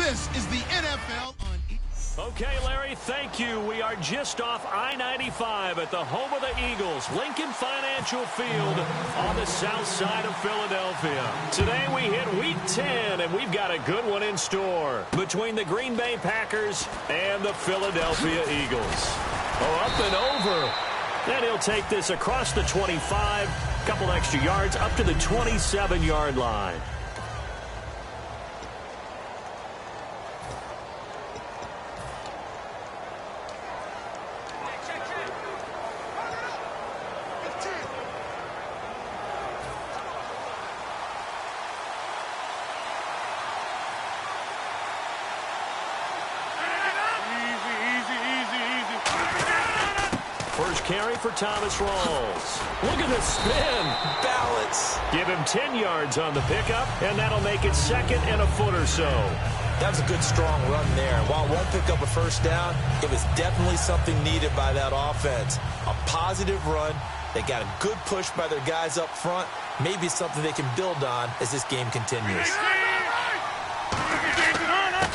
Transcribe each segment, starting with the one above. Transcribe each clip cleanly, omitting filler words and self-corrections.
This is the NFL on... Okay, Larry, thank you. We are just off I-95 at the home of the Eagles, Lincoln Financial Field on the south side of Philadelphia. Today we hit Week 10, and we've got a good one in store between the Green Bay Packers and the Philadelphia Eagles. Oh, up and over. And he'll take this across the 25, a couple extra yards, up to the 27-yard line. First carry for Thomas Rawls. Look at the spin. Balance. Give him 10 yards on the pickup, and that'll make it second and a foot or so. That was a good, strong run there. While it won't pick up a first down, it was definitely something needed by that offense. A positive run. They got a good push by their guys up front. Maybe something they can build on as this game continues.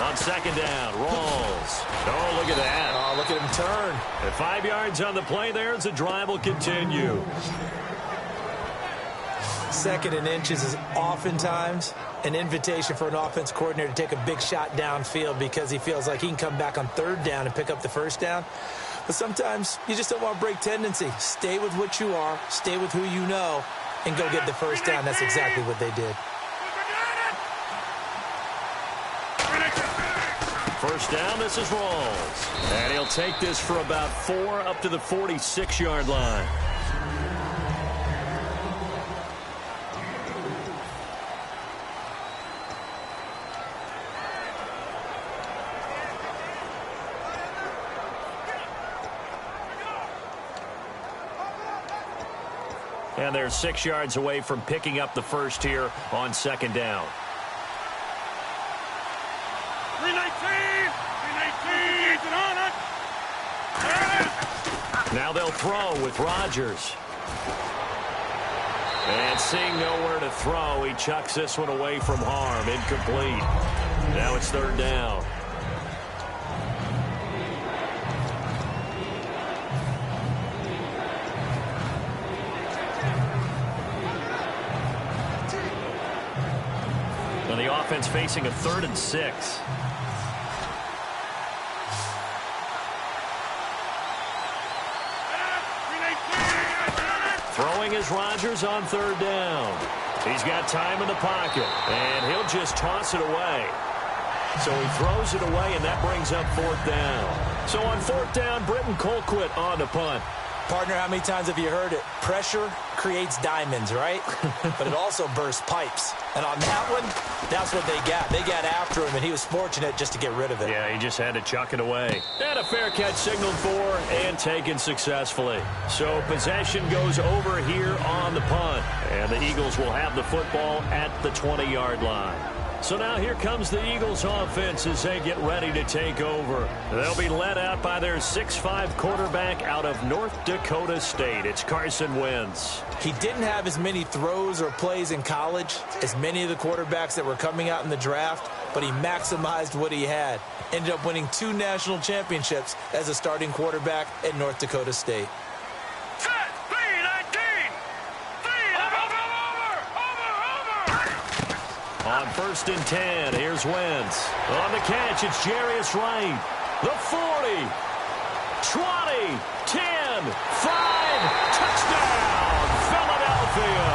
On second down, Rawls. Oh, look at that. Oh, look at him turn. At 5 yards on the play there as the drive will continue. Second and inches is oftentimes an invitation for an offense coordinator to take a big shot downfield because he feels like he can come back on third down and pick up the first down. But sometimes you just don't want to break tendency. Stay with what you are, stay with who you know, and go get the first down. That's exactly what they did. First down, this is Rawls. And he'll take this for about 4 up to the 46-yard line. And they're 6 yards away from picking up the first here on second down. Now they'll throw with Rodgers. And seeing nowhere to throw, he chucks this one away from harm. Incomplete. Now it's third down. And the offense facing a 3rd and 6. Throwing is Rodgers on third down. He's got time in the pocket, and he'll just toss it away. So he throws it away, and that brings up fourth down. So on fourth down, Britton Colquitt on the punt. Partner, how many times have you heard it? Pressure creates diamonds, right? But it also bursts pipes. And on that one, that's what they got. They got after him, and he was fortunate just to get rid of it. Yeah, he just had to chuck it away. And a fair catch signaled for and taken successfully. So possession goes over here on the punt. And the Eagles will have the football at the 20-yard line. So now here comes the Eagles offense as they get ready to take over. They'll be led out by their 6'5 quarterback out of North Dakota State. It's Carson Wentz. He didn't have as many throws or plays in college as many of the quarterbacks that were coming out in the draft, but he maximized what he had. Ended up winning 2 national championships as a starting quarterback at North Dakota State. On 1st and 10, here's Wentz. On the catch, it's Jarius Wright. The 40, 20, 10, 5, touchdown, Philadelphia.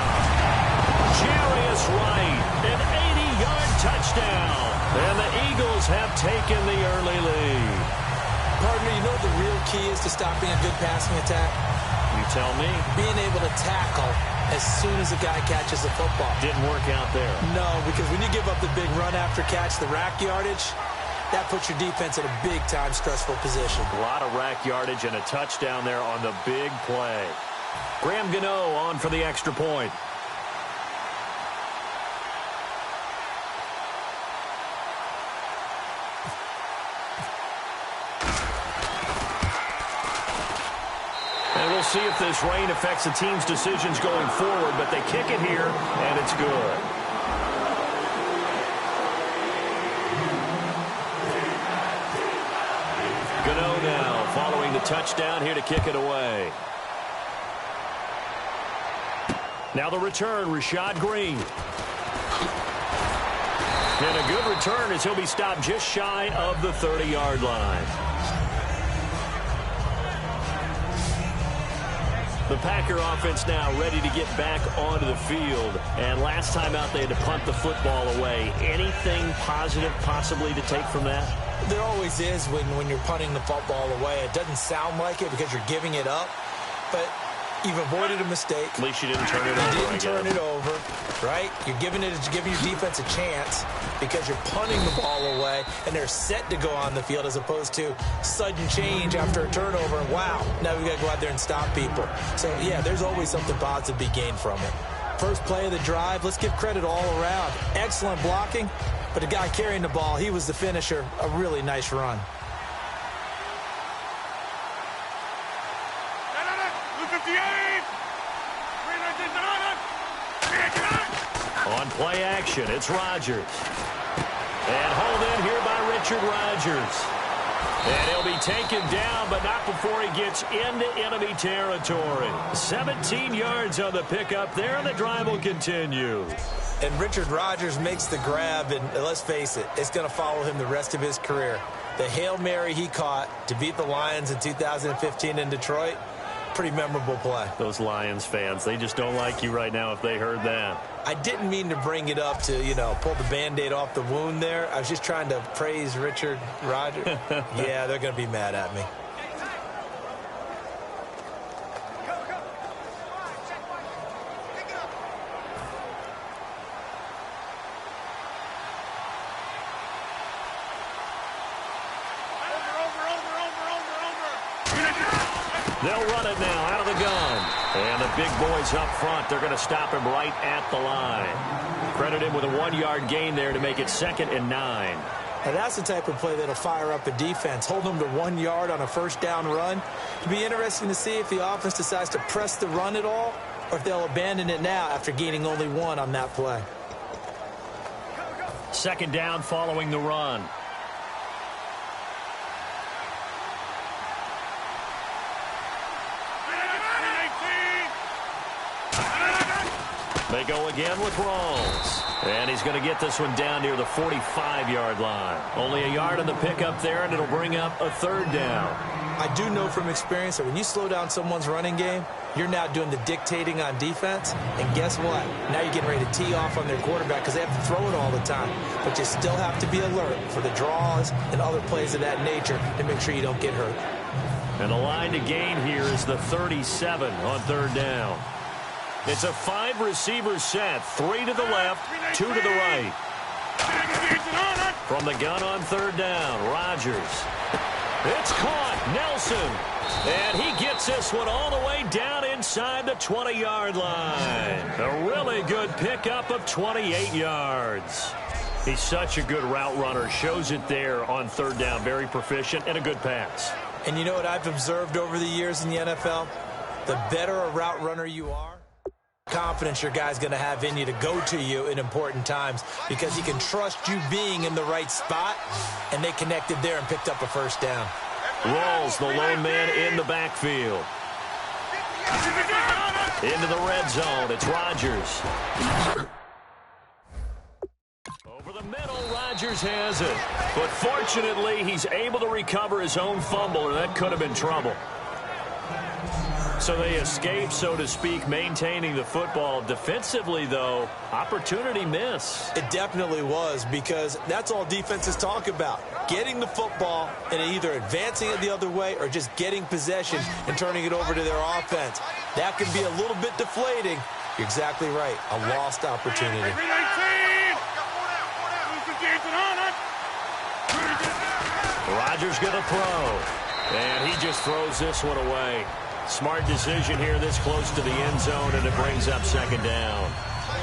Jarius Wright, an 80-yard touchdown. And the Eagles have taken the early lead. Partner, you know what the real key is to stopping a good passing attack? You tell me. Being able to tackle as soon as a guy catches the football. Didn't work out there. No, because when you give up the big run after catch, the rack yardage, that puts your defense in a big-time stressful position. A lot of rack yardage and a touchdown there on the big play. Graham Gano on for the extra point. And we'll see if this rain affects the team's decisions going forward, but they kick it here, and it's good. touchdown here to kick it away. Now the return, Rashad Green. And a good return as he'll be stopped just shy of the 30-yard line. The Packer offense now ready to get back onto the field. And last time out, they had to punt the football away. Anything positive possibly to take from that? There always is when you're punting the football away. It doesn't sound like it because you're giving it up, but you've avoided a mistake. At least you didn't turn it over. You didn't turn it over, right? You're giving your defense a chance because you're punting the ball away, and they're set to go on the field as opposed to sudden change after a turnover. Wow, now we got to go out there and stop people. So, yeah, there's always something positive to be gained from it. First play of the drive, let's give credit all around. Excellent blocking, but the guy carrying the ball, he was the finisher. A really nice run. On play action, it's Rodgers. And hauled in here by Richard Rodgers. And he'll be taken down, but not before he gets into enemy territory. 17 yards on the pickup there, and the drive will continue. And Richard Rodgers makes the grab, and let's face it, it's going to follow him the rest of his career. The Hail Mary he caught to beat the Lions in 2015 in Detroit, pretty memorable play. Those Lions fans, they just don't like you right now if they heard that. I didn't mean to bring it up to, pull the Band-Aid off the wound there. I was just trying to praise Richard Rodgers. Yeah, they're going to be mad at me. They'll run it now out of the gun. And the big boys up front, they're going to stop him right at the line. Credit him with a 1-yard gain there to make it 2nd and 9. And that's the type of play that'll fire up a defense. Hold them to 1 yard on a first down run. It'll be interesting to see if the offense decides to press the run at all or if they'll abandon it now after gaining only 1 on that play. 2nd down following the run. They go again with Rawls. And he's going to get this one down near the 45-yard line. Only a yard on the pickup there, and it'll bring up a 3rd down. I do know from experience that when you slow down someone's running game, you're now doing the dictating on defense. And guess what? Now you're getting ready to tee off on their quarterback because they have to throw it all the time. But you still have to be alert for the draws and other plays of that nature to make sure you don't get hurt. And the line to gain here is the 37 on 3rd down. It's a 5-receiver set. 3 to the left, 2 to the right. From the gun on 3rd down, Rodgers. It's caught. Nelson. And he gets this one all the way down inside the 20-yard line. A really good pickup of 28 yards. He's such a good route runner. Shows it there on 3rd down. Very proficient and a good pass. And you know what I've observed over the years in the NFL? The better a route runner you are, confidence your guy's going to have in you to go to you in important times because he can trust you being in the right spot, and they connected there and picked up a 1st down. Rawls, the lone man in the backfield. Into the red zone, it's Rodgers. Over the middle, Rodgers has it. But fortunately, he's able to recover his own fumble, or that could have been trouble. So they escape, so to speak, maintaining the football. Defensively, though, opportunity miss. It definitely was because that's all defenses talk about. Getting the football and either advancing it the other way or just getting possession and turning it over to their offense. That can be a little bit deflating. You're exactly right. A lost opportunity. Rodgers going to throw. And he just throws this one away. Smart decision here this close to the end zone, and it brings up 2nd down.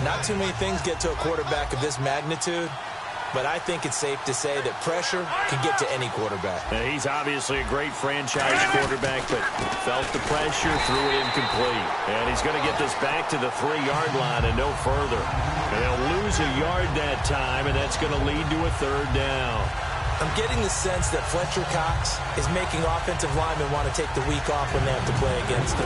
Not too many things get to a quarterback of this magnitude, but I think it's safe to say that pressure can get to any quarterback. And he's obviously a great franchise quarterback, but felt the pressure, threw it incomplete. And he's going to get this back to the 3-yard line and no further. And they'll lose a yard that time, and that's going to lead to a 3rd down. I'm getting the sense that Fletcher Cox is making offensive linemen want to take the week off when they have to play against him.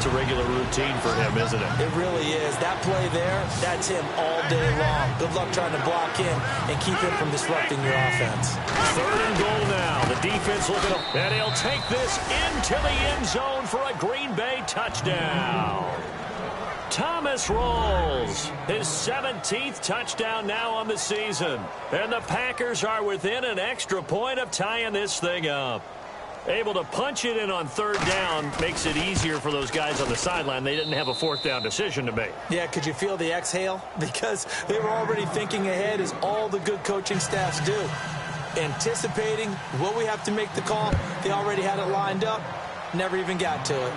It's a regular routine for him, isn't it? It really is. That play there, that's him all day long. Good luck trying to block him and keep him from disrupting your offense. 3rd and goal now. The defense looking up, and he'll take this into the end zone for a Green Bay touchdown. Thomas rolls his 17th touchdown now on the season. And the Packers are within an extra point of tying this thing up. Able to punch it in on 3rd down makes it easier for those guys on the sideline. They didn't have a 4th down decision to make. Yeah, could you feel the exhale? Because they were already thinking ahead, as all the good coaching staffs do. Anticipating, will we have to make the call? They already had it lined up. Never even got to it.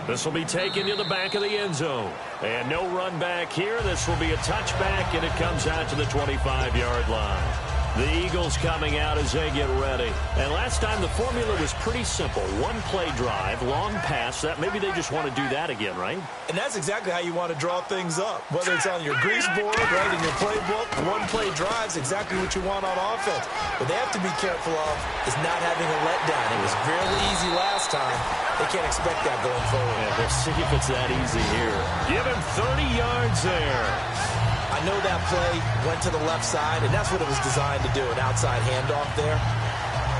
This will be taken to the back of the end zone. And no run back here. This will be a touchback, and it comes out to the 25-yard line. The Eagles coming out as they get ready. And last time the formula was pretty simple. One-play drive, long pass. That maybe they just want to do that again, right? And that's exactly how you want to draw things up. Whether it's on your grease board, right, in your playbook, one-play drive's exactly what you want on offense. What they have to be careful of is not having a letdown. It was fairly easy last time. They can't expect that going forward. Yeah, we'll see if it's that easy here. Give him 30 yards there. I know that play went to the left side, and that's what it was designed to do, an outside handoff there.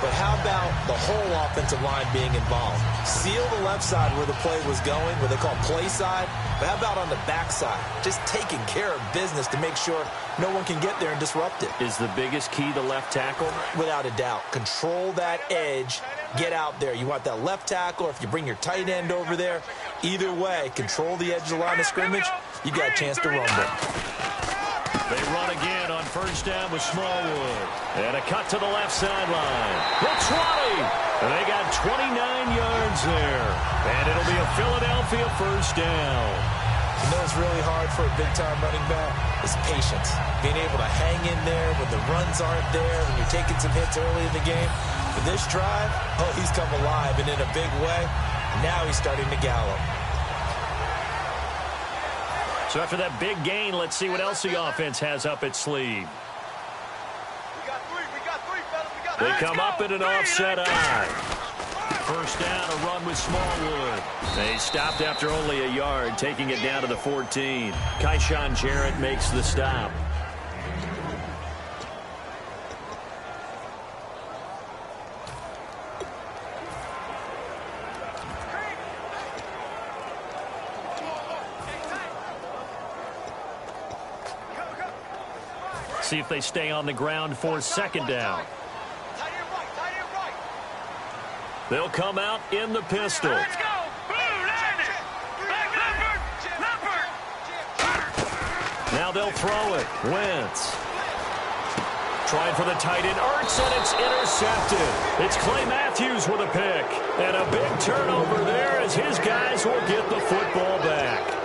But how about the whole offensive line being involved? Seal the left side where the play was going, where they call play side. But how about on the back side? Just taking care of business to make sure no one can get there and disrupt it. Is the biggest key the left tackle? Without a doubt. Control that edge. Get out there. You want that left tackle, or if you bring your tight end over there, either way, control the edge of the line of scrimmage. You got a chance to rumble. They run again on 1st down with Smallwood. And a cut to the left sideline. The 20. And they got 29 yards there. And it'll be a Philadelphia 1st down. You know it's really hard for a big-time running back? It's patience. Being able to hang in there when the runs aren't there, when you're taking some hits early in the game. For this drive, oh, he's come alive and in a big way. Now he's starting to gallop. So after that big gain, let's see what else the offense has up its sleeve. They come up in an offset eye. 1st down, a run with Smallwood. They stopped after only a yard, taking it down to the 14. Kyshawn Jarrett makes the stop. See if they stay on the ground for 2nd down. They'll come out in the pistol. Let's go! Now they'll throw it. Wentz. Trying for the tight end. Ertz, and it's intercepted. It's Clay Matthews with a pick. And a big turnover there as his guys will get the football back.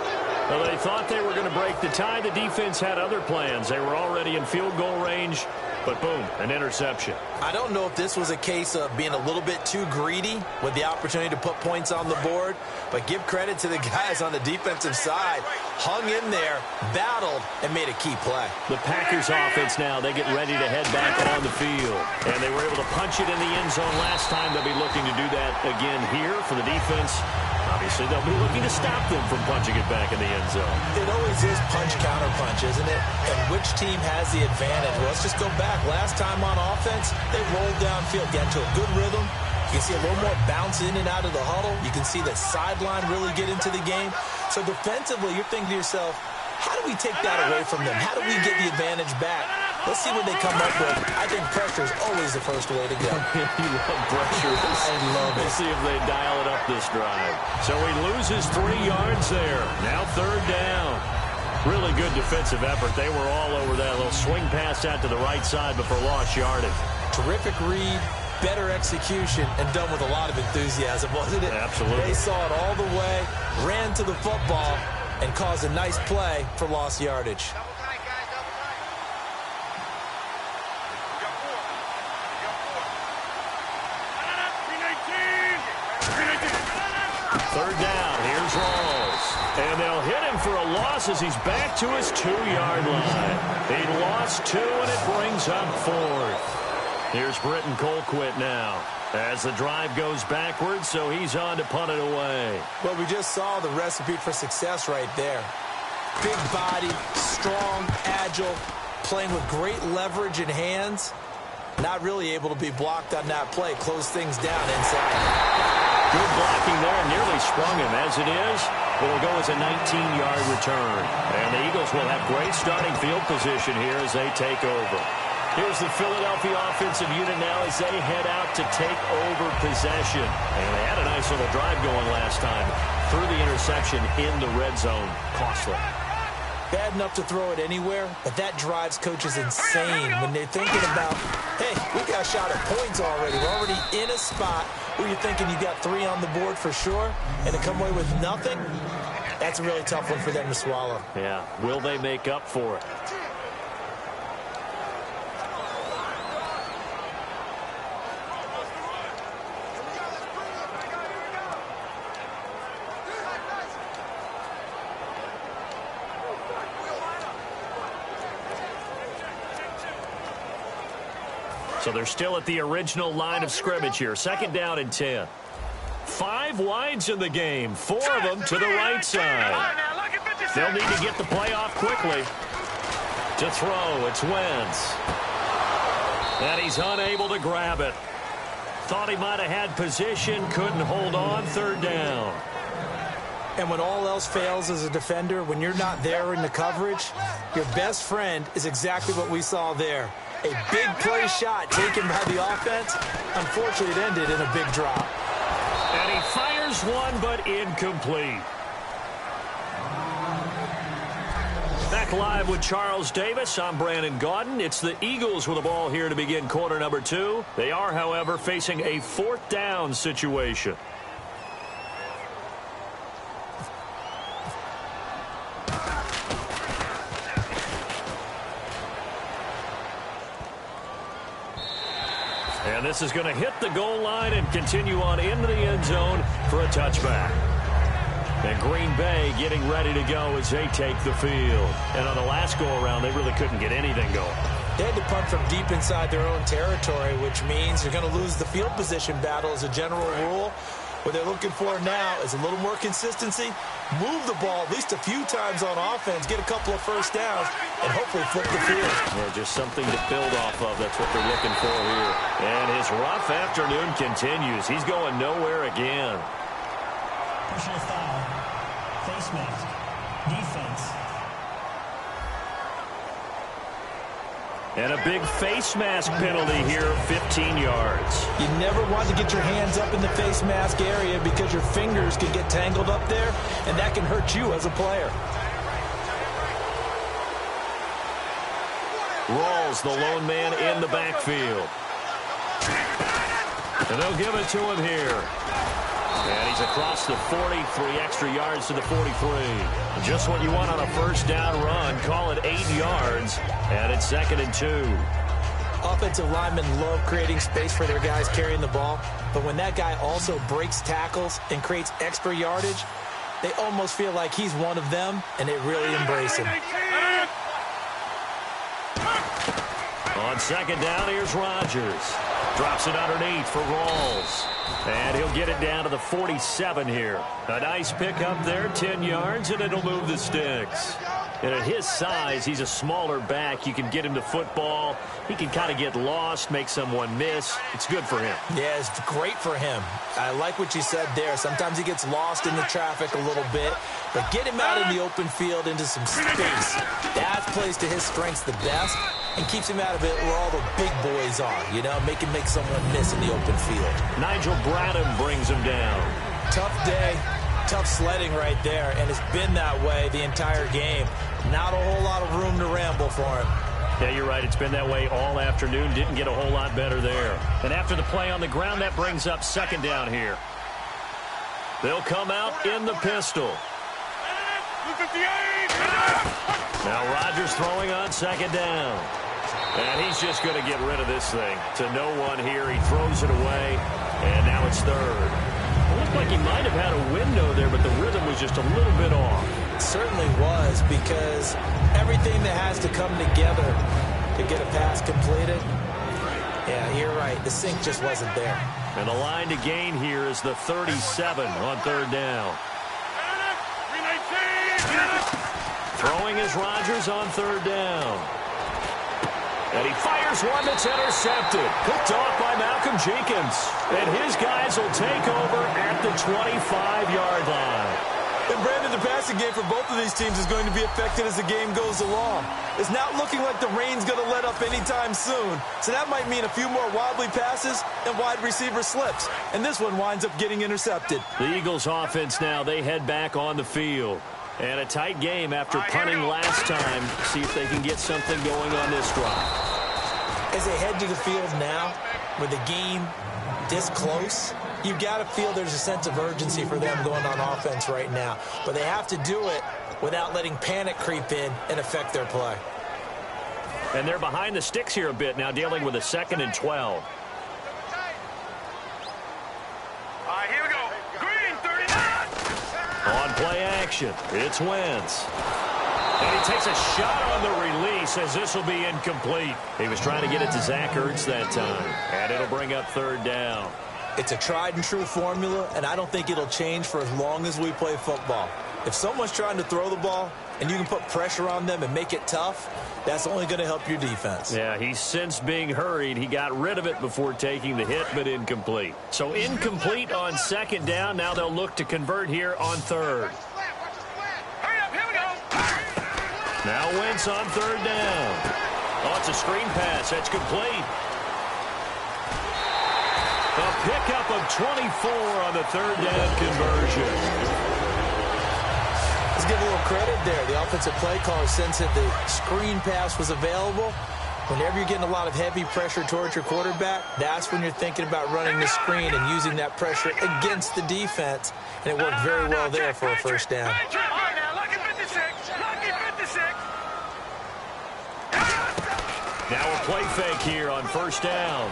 Well, they thought they were going to break the tie. The defense had other plans. They were already in field goal range, but boom, an interception. I don't know if this was a case of being a little bit too greedy with the opportunity to put points on the board, but give credit to the guys on the defensive side. Hung in there, battled, and made a key play. The Packers offense now, they get ready to head back on the field. And they were able to punch it in the end zone last time. They'll be looking to do that again here for the defense. Obviously, they'll be looking to stop them from punching it back in the end zone. It always is punch-counter-punch, isn't it? And which team has the advantage? Well, let's just go back. Last time on offense, they rolled downfield, got into a good rhythm. You can see a little more bounce in and out of the huddle. You can see the sideline really get into the game. So defensively, you're thinking to yourself, how do we take that away from them? How do we get the advantage back? Let's see what they come up with. I think pressure is always the first way to go. You love pressure. I love it. Let's see if they dial it up this drive. So he loses 3 yards there. Now 3rd down. Really good defensive effort. They were all over that little swing pass out to the right side before lost yardage. Terrific read, better execution, and done with a lot of enthusiasm, wasn't it? Absolutely. They saw it all the way, ran to the football, and caused a nice play for lost yardage. Third down, here's Rawls. And they'll hit him for a loss as he's back to his 2-yard line. He lost 2, and it brings up 4th. Here's Britton Colquitt now as the drive goes backwards, so he's on to punt it away. Well, we just saw the recipe for success right there. Big body, strong, agile, playing with great leverage in hands. Not really able to be blocked on that play. Close things down inside. Good blocking there, nearly sprung him. As it is, it'll go as a 19-yard return. And the Eagles will have great starting field position here as they take over. Here's the Philadelphia offensive unit now as they head out to take over possession. And they had a nice little drive going last time. Through the interception in the red zone. Costly. Bad enough to throw it anywhere, but that drives coaches insane when they're thinking about, hey, we got a shot at points already. We're already in a spot where you're thinking you got 3 on the board for sure, and to come away with nothing, that's a really tough one for them to swallow. Yeah, will they make up for it? So they're still at the original line of scrimmage here. 2nd down and 10. 5 wides in the game. 4 of them to the right side. They'll need to get the play off quickly. To throw, it's Wentz. And he's unable to grab it. Thought he might have had position, couldn't hold on. 3rd down. And when all else fails as a defender, when you're not there in the coverage, your best friend is exactly what we saw there. A big play shot taken by the offense. Unfortunately, it ended in a big drop. And he fires one, but incomplete. Back live with Charles Davis. I'm Brandon Gaudin. It's the Eagles with the ball here to begin quarter number 2. They are, however, facing a 4th down situation. And this is going to hit the goal line and continue on into the end zone for a touchback. And Green Bay getting ready to go as they take the field. And on the last go-around, they really couldn't get anything going. They had to punt from deep inside their own territory, which means they're going to lose the field position battle as a general rule. What they're looking for now is a little more consistency, move the ball at least a few times on offense, get a couple of first downs, and hopefully flip the field. Yeah, just something to build off of. That's what they're looking for here. And his rough afternoon continues. He's going nowhere again. Personal foul, face mask, defense. And a big face mask penalty here, 15 yards. You never want to get your hands up in the face mask area because your fingers can get tangled up there, and that can hurt you as a player. Rawls, the lone man in the backfield. And they'll give it to him here. And he's across the 40, 3 extra yards to the 43. Just what you want on a first down run. Call it 8 yards, and it's 2nd and 2. Offensive linemen love creating space for their guys carrying the ball, but when that guy also breaks tackles and creates extra yardage, they almost feel like he's one of them, and they really embrace him. On 2nd down, here's Rodgers. Drops it underneath for Rawls. And he'll get it down to the 47 here. A nice pickup there, 10 yards, and it'll move the sticks. And at his size, he's a smaller back. You can get him to football. He can kind of get lost, make someone miss. It's good for him. Yeah, it's great for him. I like what you said there. Sometimes he gets lost in the traffic a little bit, but get him out in the open field into some space. That plays to his strengths the best and keeps him out of it where all the big boys are, you know, make someone miss in the open field. Nigel Bradham brings him down. Tough day, tough sledding right there, and it's been that way the entire game. Not a whole lot of room to ramble for him. Yeah, you're right. It's been that way all afternoon. Didn't get a whole lot better there. And after the play on the ground, that brings up 2nd down here. They'll come out in the pistol. Now Rodgers throwing on 2nd down. And he's just going to get rid of this thing to no one here. He throws it away, and now it's 3rd. It looked like he might have had a window there, but the rhythm was just a little bit off. It certainly was, because everything that has to come together to get a pass completed, yeah, here right. The sink just wasn't there. And the line to gain here is the 37 on third down. Throwing is Rodgers on third down. And he fires one that's intercepted. Picked off by Malcolm Jenkins. And his guys will take over at the 25-yard line. And Brandon, the passing game for both of these teams is going to be affected as the game goes along. It's not looking like the rain's going to let up anytime soon. So that might mean a few more wobbly passes and wide receiver slips. And this one winds up getting intercepted. The Eagles offense now, they head back on the field. And a tight game after punting last time. See if they can get something going on this drive. As they head to the field now, with the game this close, you've got to feel there's a sense of urgency for them going on offense right now. But they have to do it without letting panic creep in and affect their play. And they're behind the sticks here a bit now, dealing with a 2nd and 12. Here we go. Green, 39. On play action, it's Wentz. And he takes a shot on the release as this will be incomplete. He was trying to get it to Zach Ertz that time. And it'll bring up third down. It's a tried-and-true formula, and I don't think it'll change for as long as we play football. If someone's trying to throw the ball and you can put pressure on them and make it tough, that's only going to help your defense. Yeah, he's since being hurried. He got rid of it before taking the hit, but incomplete. So incomplete on 2nd down. Now they'll look to convert here on 3rd. Hurry up, here we go. Now Wentz on 3rd down. Oh, it's a screen pass. That's complete. A pickup of 24 on the 3rd down conversion. Let's give a little credit there. The offensive play caller sensed that the screen pass was available. Whenever you're getting a lot of heavy pressure towards your quarterback, that's when you're thinking about running the screen and using that pressure against the defense. And it worked very well there for a first down. Now a play fake here on 1st down.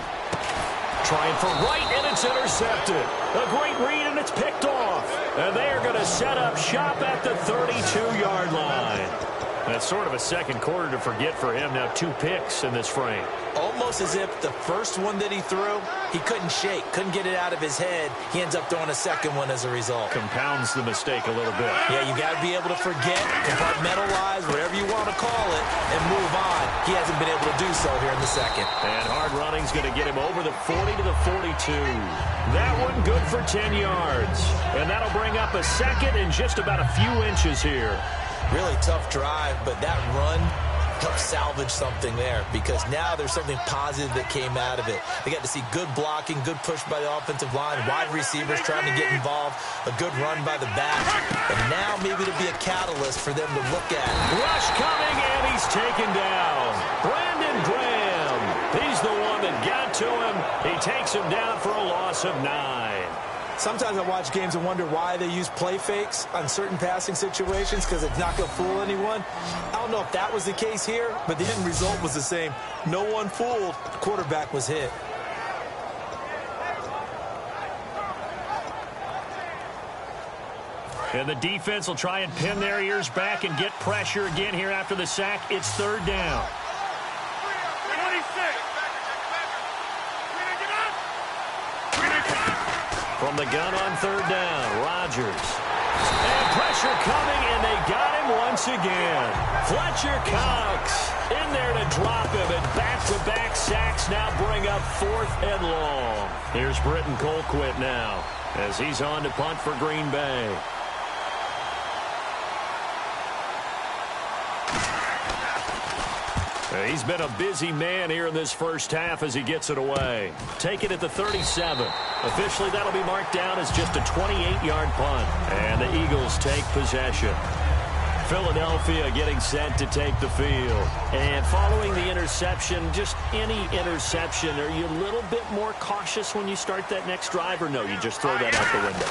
Trying for right, and it's intercepted. A great read, and it's picked off. And they are going to set up shop at the 32-yard line. That's sort of a second quarter to forget for him. Now 2 picks in this frame. Almost as if the first one that he threw, he couldn't shake, couldn't get it out of his head. He ends up throwing a second one as a result. Compounds the mistake a little bit. Yeah, you got to be able to forget, compartmentalize, whatever you want to call it, and move on. He hasn't been able to do so here in the second. And hard running's going to get him over the 40 to the 42. That one good for 10 yards. And that'll bring up a 2nd and just about a few inches here. Really tough drive, but that run helped salvage something there because now there's something positive that came out of it. They got to see good blocking, good push by the offensive line, wide receivers trying to get involved, a good run by the back, and now maybe to be a catalyst for them to look at. Rush coming, and he's taken down. Brandon Graham. He's the one that got to him. He takes him down for a loss of 9. Sometimes I watch games and wonder why they use play fakes on certain passing situations because it's not going to fool anyone. I don't know if that was the case here, but the end result was the same. No one fooled. The quarterback was hit. And the defense will try and pin their ears back and get pressure again here after the sack. It's 3rd down. From the gun on 3rd down, Rodgers. And pressure coming, and they got him once again. Fletcher Cox in there to drop him, and back-to-back sacks now bring up 4th and long. Here's Britton Colquitt now as he's on to punt for Green Bay. He's been a busy man here in this first half as he gets it away. Take it at the 37. Officially, that'll be marked down as just a 28-yard punt. And the Eagles take possession. Philadelphia getting set to take the field. And following the interception, just any interception, are you a little bit more cautious when you start that next drive, or no, you just throw that out the window?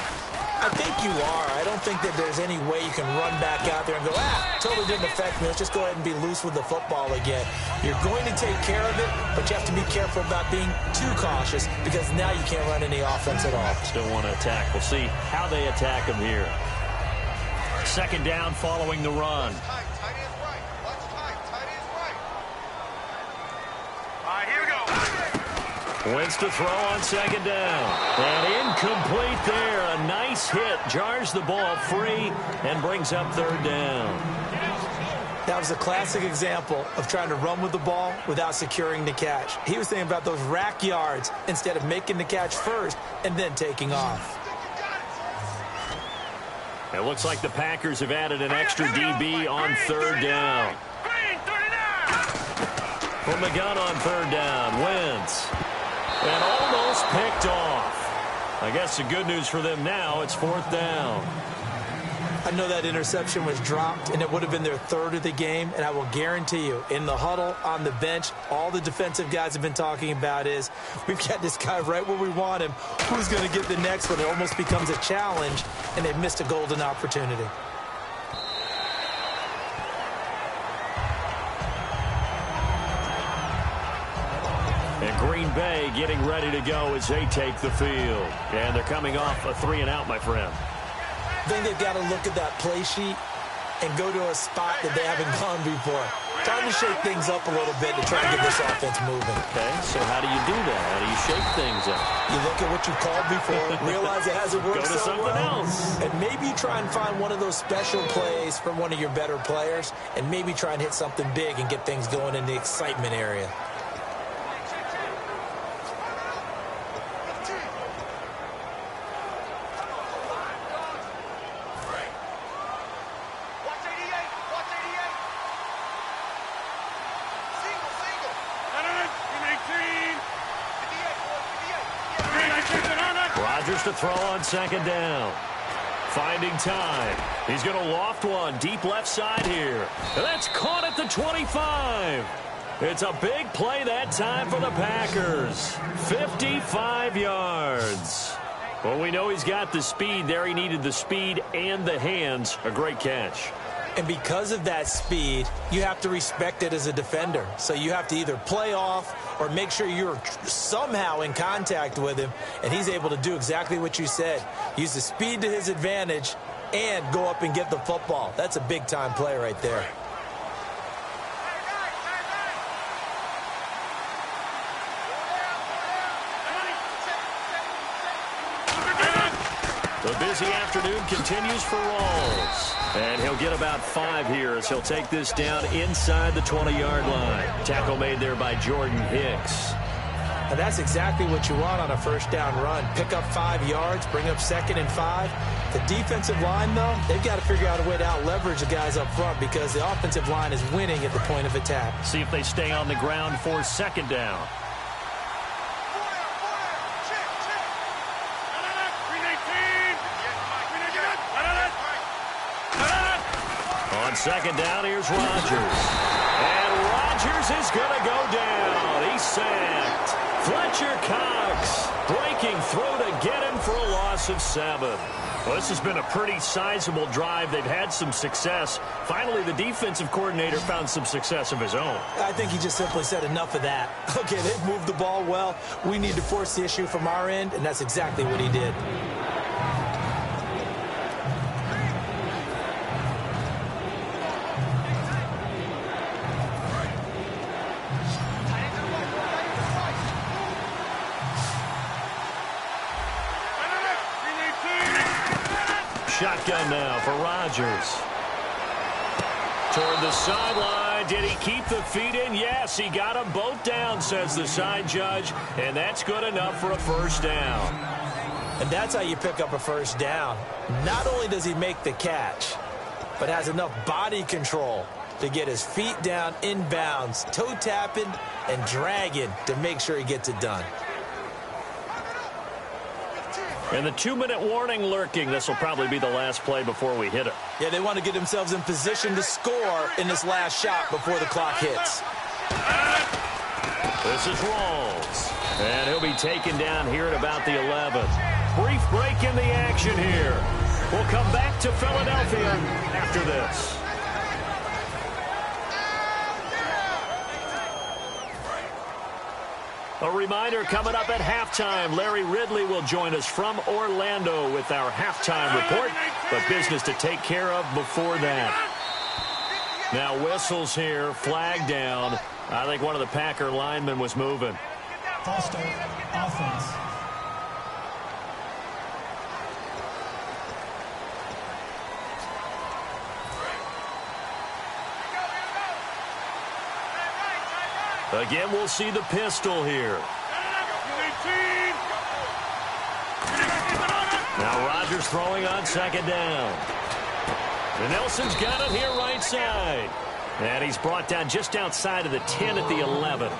I think you are. I don't think that there's any way you can run back out there and go, totally didn't affect me. Let's just go ahead and be loose with the football again. You're going to take care of it, but you have to be careful about being too cautious because now you can't run any offense at all. Still want to attack. We'll see how they attack him here. 2nd down following the run. Tight end's right. Watch tight. Tight end's right. All right, here we go. Wins to throw on second down. And incomplete there. A nice hit. Jars the ball free and brings up third down. That was a classic example of trying to run with the ball without securing the catch. He was thinking about those rack yards instead of making the catch first and then taking off. It looks like the Packers have added an extra DB on third down. From the gun on third down, Wentz. And almost picked off. I guess the good news for them now, it's fourth down. I know that interception was dropped, and it would have been their third of the game, and I will guarantee you, in the huddle, on the bench, all the defensive guys have been talking about is, we've got this guy right where we want him. Who's going to get the next one? It almost becomes a challenge, and they've missed a golden opportunity. And Green Bay getting ready to go as they take the field. And they're coming off a 3-and-out, my friend. I think they've got to look at that play sheet and go to a spot that they haven't gone before. Time to shake things up a little bit to try to get this offense moving. Okay, so how do you do that? How do you shake things up? You look at what you called before, realize it hasn't worked so well. Else. And maybe try and find one of those special plays from one of your better players, and maybe try and hit something big and get things going in the excitement area. To throw on second down. Finding time. He's going to loft one deep left side here. And that's caught at the 25. It's a big play that time for the Packers. 55 yards. Well, we know he's got the speed there. He needed the speed and the hands. A great catch. And because of that speed, you have to respect it as a defender. So you have to either play off or make sure you're somehow in contact with him. And he's able to do exactly what you said. Use the speed to his advantage and go up and get the football. That's a big-time play right there. The busy afternoon continues for Rawls. And he'll get about 5 here as he'll take this down inside the 20-yard line. Tackle made there by Jordan Hicks. And that's exactly what you want on a first down run. Pick up 5 yards, bring up 2nd and 5. The defensive line, though, they've got to figure out a way to out-leverage the guys up front because the offensive line is winning at the point of attack. See if they stay on the ground for second down. On second down, here's Rodgers. And Rodgers is going to go down. He's sacked. Fletcher Cox breaking through to get him for a loss of 7. Well, this has been a pretty sizable drive. They've had some success. Finally, the defensive coordinator found some success of his own. I think he just simply said enough of that. Okay, they've moved the ball well. We need to force the issue from our end, and that's exactly what he did. Shotgun now for Rodgers. Toward the sideline. Did he keep the feet in? Yes, he got them both down, says the side judge. And that's good enough for a first down. And that's how you pick up a first down. Not only does he make the catch, but has enough body control to get his feet down inbounds, toe tapping and dragging to make sure he gets it done. And the 2-minute warning lurking. This will probably be the last play before we hit it. Yeah, they want to get themselves in position to score in this last shot before the clock hits. This is Rawls. And he'll be taken down here at about the 11. Brief break in the action here. We'll come back to Philadelphia after this. A reminder, coming up at halftime, Larry Ridley will join us from Orlando with our halftime report, but business to take care of before that. Now whistles here, flag down. I think one of the Packer linemen was moving. False start, offense. Again, we'll see the pistol here. Now Rodgers throwing on second down. And Nelson's got it here right side. And he's brought down just outside of the 10 at the 11.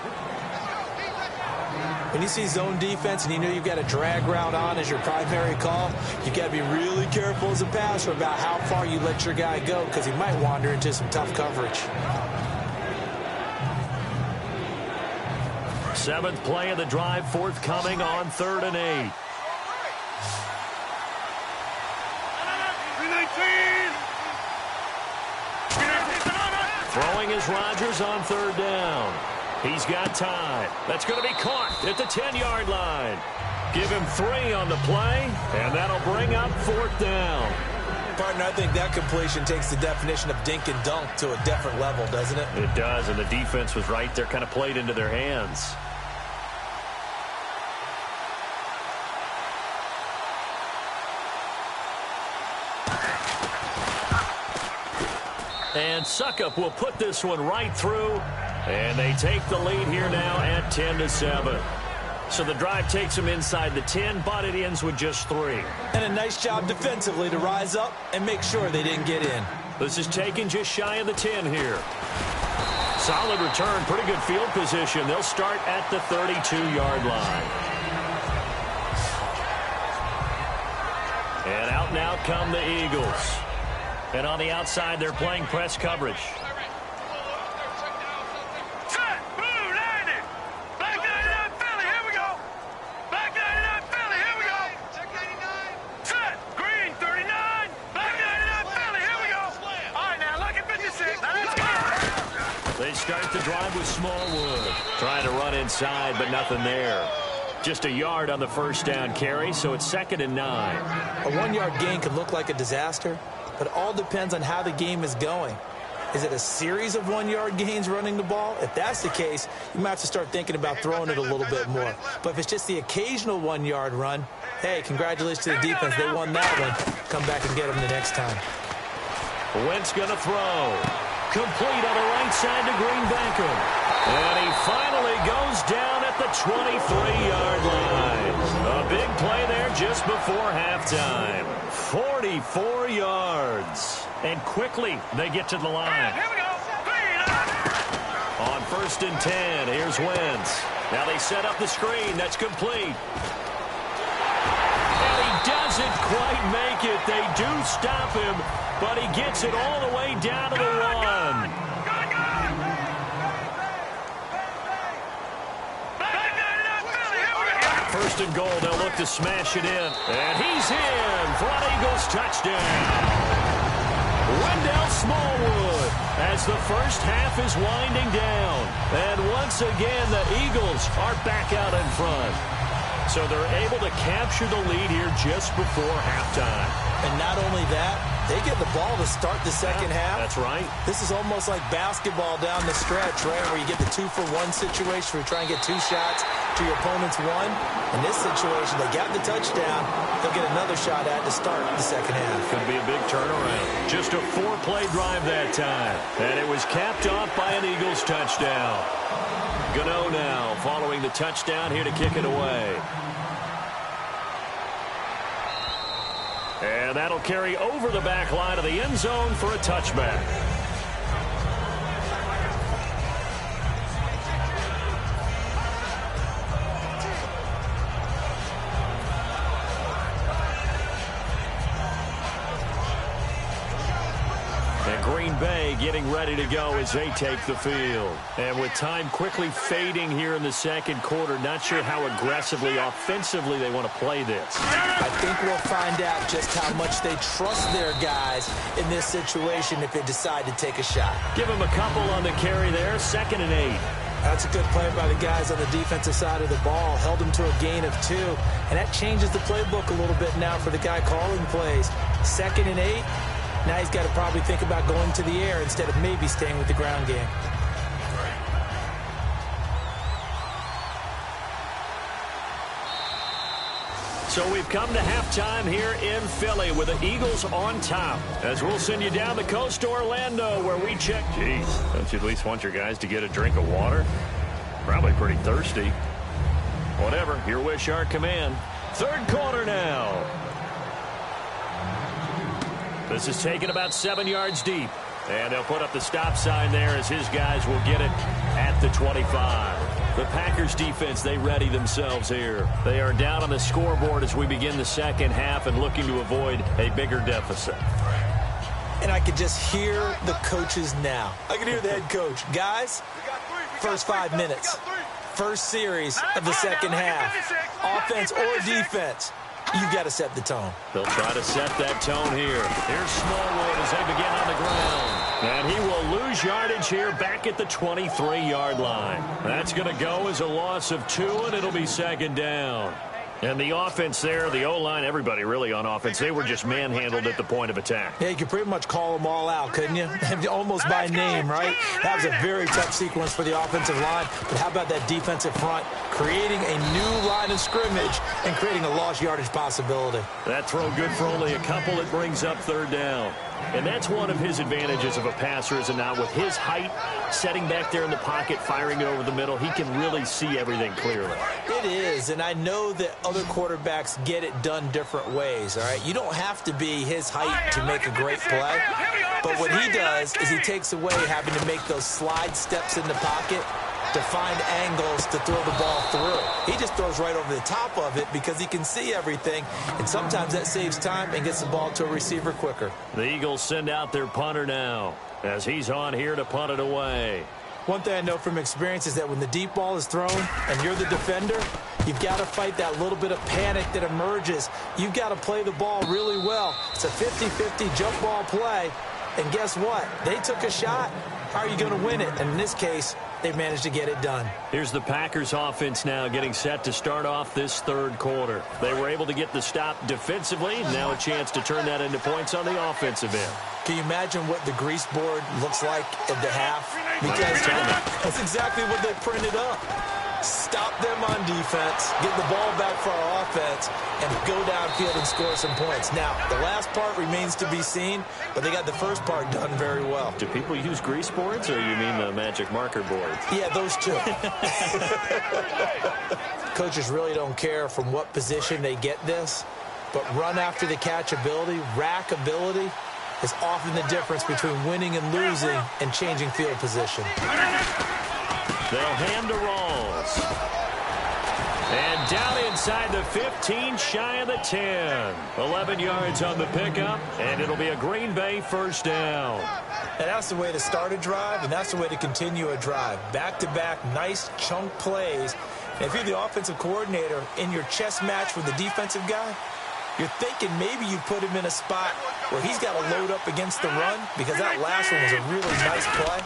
When you see zone defense and you know you've got a drag route on as your primary call, you've got to be really careful as a passer about how far you let your guy go because he might wander into some tough coverage. Seventh play of the drive forthcoming on 3rd and 8. Throwing is Rodgers on 3rd down. He's got time. That's going to be caught at the 10-yard line. Give him 3 on the play, and that'll bring up 4th down. Partner, I think that completion takes the definition of dink and dunk to a different level, doesn't it? It does, and the defense was right there, kind of played into their hands. And Suckup will put this one right through, and they take the lead here now at 10-7. So the drive takes them inside the 10, but it ends with just 3. And a nice job defensively to rise up and make sure they didn't get in. This is taken just shy of the 10 here. Solid return, pretty good field position. They'll start at the 32-yard line. And out and out come the Eagles. And on the outside, they're playing press coverage. Set, move, landing. Back 99 Philly, here we go. Back 99 Philly, here we go. Check 99. Set, green 39. Back 99 Philly, here we go. All right, now look at 56. Let's go. They start the drive with Smallwood. Trying to run inside, but nothing there. Just a yard on the first down carry, so it's 2nd and 9. A 1-yard gain could look like a disaster, but it all depends on how the game is going. Is it a series of 1-yard gains running the ball? If that's the case, you might have to start thinking about throwing it a little bit more. But if it's just the occasional 1-yard run, hey, congratulations to the defense. They won that one. Come back and get them the next time. Wentz going to throw. Complete on the right side to Green Beckham. And he finally goes down at the 23-yard line. A big play there just before halftime. 44 yards. And quickly they get to the line. Here we go. On 1st and 10, here's Wentz. Now they set up the screen. That's complete. And he doesn't quite make it. They do stop him, but he gets it all the way down to the run. 1st and goal, they'll look to smash it in. And he's in for an Eagles touchdown. Wendell Smallwood as the first half is winding down. And once again, the Eagles are back out in front. So they're able to capture the lead here just before halftime. And not only that, they get the ball to start the second half. That's right. This is almost like basketball down the stretch, right, where you get the 2-for-1 situation where you try and get 2 shots to your opponent's 1. In this situation, they got the touchdown. They'll get another shot at to start the second half. Could be a big turnaround. Just a 4-play drive that time. And it was capped off by an Eagles touchdown. Gano now following the touchdown here to kick it away. And that'll carry over the back line of the end zone for a touchback. And Green Bay getting ready to go as they take the field. And with time quickly fading here in the second quarter, not sure how aggressively, offensively they want to play this. I think we'll find out just how much they trust their guys in this situation if they decide to take a shot. Give them a couple on the carry there, 2nd and 8. That's a good play by the guys on the defensive side of the ball. Held them to a gain of 2. And that changes the playbook a little bit now for the guy calling plays. 2nd and 8. Now he's got to probably think about going to the air instead of maybe staying with the ground game. So we've come to halftime here in Philly with the Eagles on top. As we'll send you down the coast to Orlando where we check. Jeez, don't you at least want your guys to get a drink of water? Probably pretty thirsty. Whatever, your wish, our command. Third quarter now. This is taken about 7 yards deep. And they'll put up the stop sign there as his guys will get it at the 25. The Packers defense, they ready themselves here. They are down on the scoreboard as we begin the second half and looking to avoid a bigger deficit. And I could just hear the coaches now. I can hear the head coach. Guys, first 5 minutes. First series of the second half. Offense or defense. You've got to set the tone. They'll try to set that tone here. Here's Smallwood as they begin on the ground. And he will lose yardage here back at the 23-yard line. That's going to go as a loss of 2, and it'll be second down. And the offense there, the O-line, everybody really on offense, they were just manhandled at the point of attack. Yeah, you could pretty much call them all out, couldn't you? Almost by name, right? That was a very tough sequence for the offensive line. But how about that defensive front creating a new line of scrimmage and creating a lost yardage possibility? That throw good for only a couple. It brings up third down. And that's one of his advantages of a passer, is it not? With his height, setting back there in the pocket, firing it over the middle, he can really see everything clearly. It is, and I know that other quarterbacks get it done different ways, all right? You don't have to be his height to make a great play, but what he does is he takes away having to make those slide steps in the pocket to find angles to throw the ball through. He just throws right over the top of it because he can see everything, and sometimes that saves time and gets the ball to a receiver quicker. The Eagles send out their punter now as he's on here to punt it away. One thing I know from experience is that when the deep ball is thrown and you're the defender, you've got to fight that little bit of panic that emerges. You've got to play the ball really well. It's a 50-50 jump ball play, and guess what? They took a shot. How are you going to win it? And in this case, they've managed to get it done. Here's the Packers offense now getting set to start off this third quarter. They were able to get the stop defensively. Now a chance to turn that into points on the offensive end. Can you imagine what the grease board looks like at the half? Because that's exactly what they printed up. Stop them on defense, get the ball back for our offense, and go downfield and score some points. Now, the last part remains to be seen, but they got the first part done very well. Do people use grease boards, or you mean the magic marker boards? Yeah, those two. Coaches really don't care from what position they get this, but run after the catch ability, rack ability, is often the difference between winning and losing and changing field position. They'll hand to Rawls. And down inside the 15, shy of the 10. 11 yards on the pickup, and it'll be a Green Bay first down. And that's the way to start a drive, and that's the way to continue a drive. Back-to-back, nice chunk plays. And if you're the offensive coordinator in your chess match with the defensive guy, you're thinking maybe you put him in a spot where he's got to load up against the run, because that last one was a really nice play.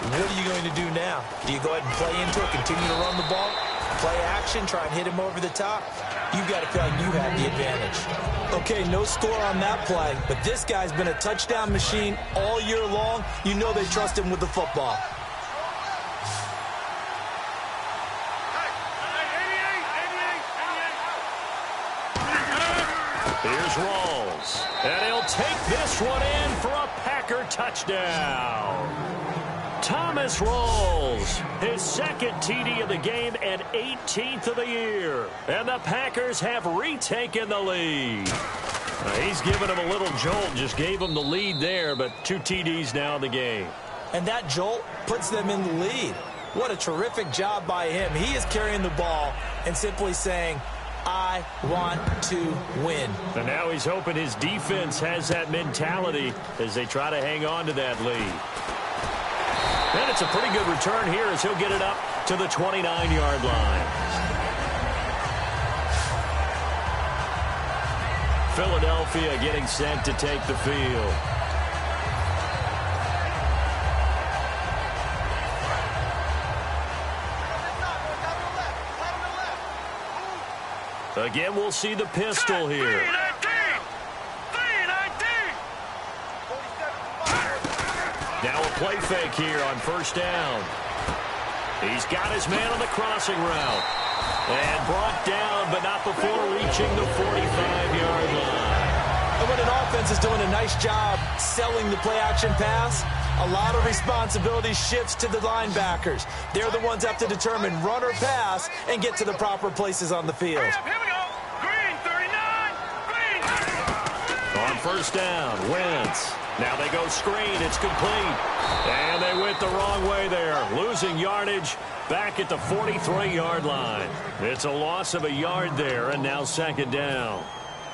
What are you going to do now? Do you go ahead and play into it, continue to run the ball, play action, try and hit him over the top? You've got to feel like you have the advantage. Okay, no score on that play, but this guy's been a touchdown machine all year long. You know they trust him with the football. Here's Rawls, and he'll take this one in for a Packer touchdown. Thomas Rawls, his second TD of the game and 18th of the year. And the Packers have retaken the lead. He's given him a little jolt, just gave him the lead there, but 2 TDs now in the game. And that jolt puts them in the lead. What a terrific job by him. He is carrying the ball and simply saying, I want to win. And now he's hoping his defense has that mentality as they try to hang on to that lead. And it's a pretty good return here as he'll get it up to the 29-yard line. Philadelphia getting set to take the field. Again, we'll see the pistol here. Now a play fake here on first down. He's got his man on the crossing route. And brought down but not before reaching the 45-yard line. And when an offense is doing a nice job selling the play-action pass, a lot of responsibility shifts to the linebackers. They're the ones that have to determine run or pass and get to the proper places on the field. Here we go. Green 39. Green. On first down, Wentz. Now they go screen. It's complete. And they went the wrong way there, losing yardage back at the 43-yard line. It's a loss of a yard there, and now second down.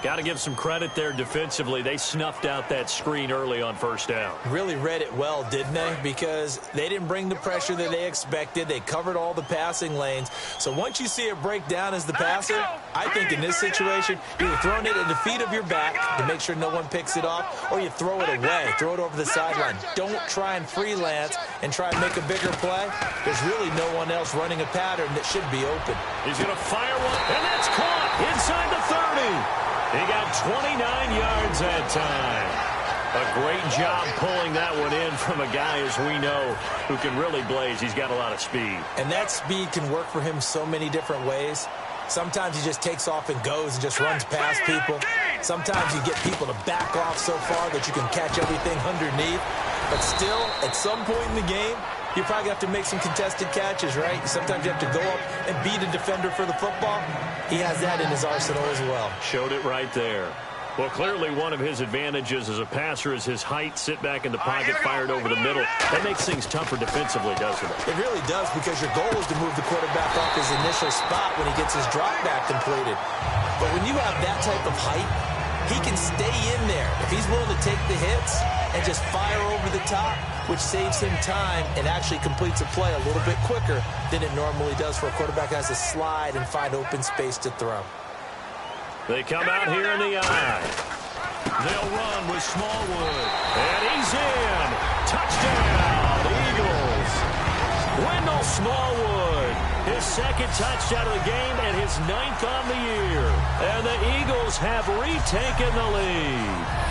Got to give some credit there defensively. They snuffed out that screen early on first down. Really read it well, didn't they? Because they didn't bring the pressure that they expected. They covered all the passing lanes. So once you see it break down as the passer, I think in this situation, you're throwing it at the feet of your back to make sure no one picks it off, or you throw it away, throw it over the sideline. Don't try and freelance and try and make a bigger play. There's really no one else running a pattern that should be open. He's going to fire one, and that's caught inside the 30. He got 29 yards that time. A great job pulling that one in from a guy, as we know, who can really blaze. He's got a lot of speed. And that speed can work for him so many different ways. Sometimes he just takes off and goes and just runs past people. Sometimes you get people to back off so far that you can catch everything underneath. But still, at some point in the game, you probably have to make some contested catches, right? Sometimes you have to go up and beat a defender for the football. He has that in his arsenal as well. Showed it right there. Well, clearly one of his advantages as a passer is his height. Sit back in the pocket, fired over the middle. That makes things tougher defensively, doesn't it? It really does, because your goal is to move the quarterback off his initial spot when he gets his drop back completed. But when you have that type of height, he can stay in there. If he's willing to take the hits and just fire over the top, which saves him time and actually completes a play a little bit quicker than it normally does for a quarterback that has to slide and find open space to throw. They come out here in the eye. They'll run with Smallwood. And he's in. Touchdown, Eagles. Wendell Smallwood. His second touchdown of the game and his 9th on the year. And the Eagles have retaken the lead.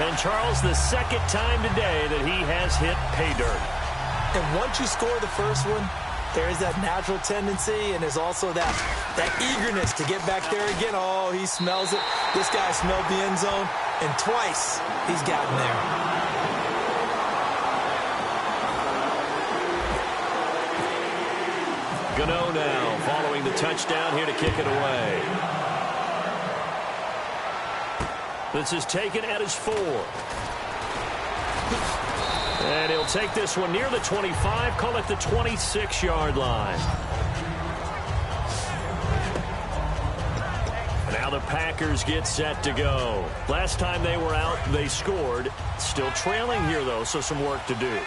And Charles, the second time today that he has hit pay dirt. And once you score the first one, there is that natural tendency, and there's also that eagerness to get back there again. Oh, he smells it. This guy smelled the end zone, and twice he's gotten there. Gano now following the touchdown here to kick it away. This is taken at his 4. And he'll take this one near the 25, call it the 26-yard line. Now the Packers get set to go. Last time they were out, they scored. Still trailing here, though, so some work to do.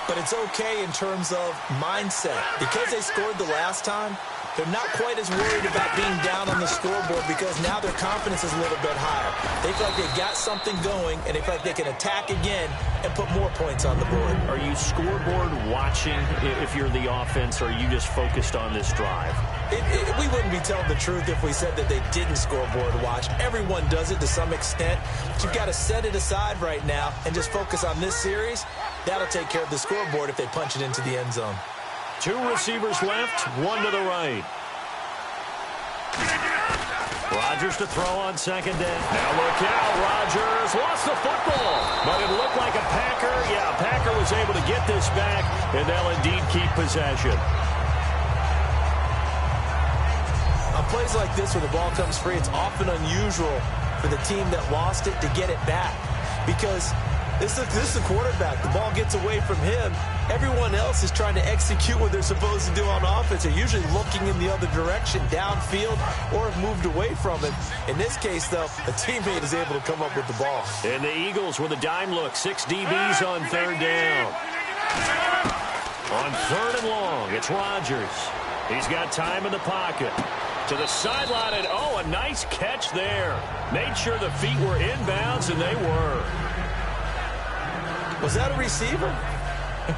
But it's okay in terms of mindset. Because they scored the last time, they're not quite as worried about being down on the scoreboard, because now their confidence is a little bit higher. They feel like they've got something going, and they feel like they can attack again and put more points on the board. Are you scoreboard watching if you're the offense, or are you just focused on this drive? We wouldn't be telling the truth if we said that they didn't scoreboard watch. Everyone does it to some extent. But you've got to set it aside right now and just focus on this series. That'll take care of the scoreboard if they punch it into the end zone. 2 receivers left, 1 to the right. Rodgers to throw on second down. Now look out, Rodgers lost the football, but it looked like a Packer. Yeah, a Packer was able to get this back, and they'll indeed keep possession. On plays like this where the ball comes free, it's often unusual for the team that lost it to get it back, because this is the quarterback. The ball gets away from him. Everyone else is trying to execute what they're supposed to do on offense. They're usually looking in the other direction, downfield, or have moved away from it. In this case, though, a teammate is able to come up with the ball. And the Eagles with a dime look. 6 DBs on third down. On third and long, it's Rodgers. He's got time in the pocket. To the sideline, and a nice catch there. Made sure the feet were inbounds, and they were. Was that a receiver?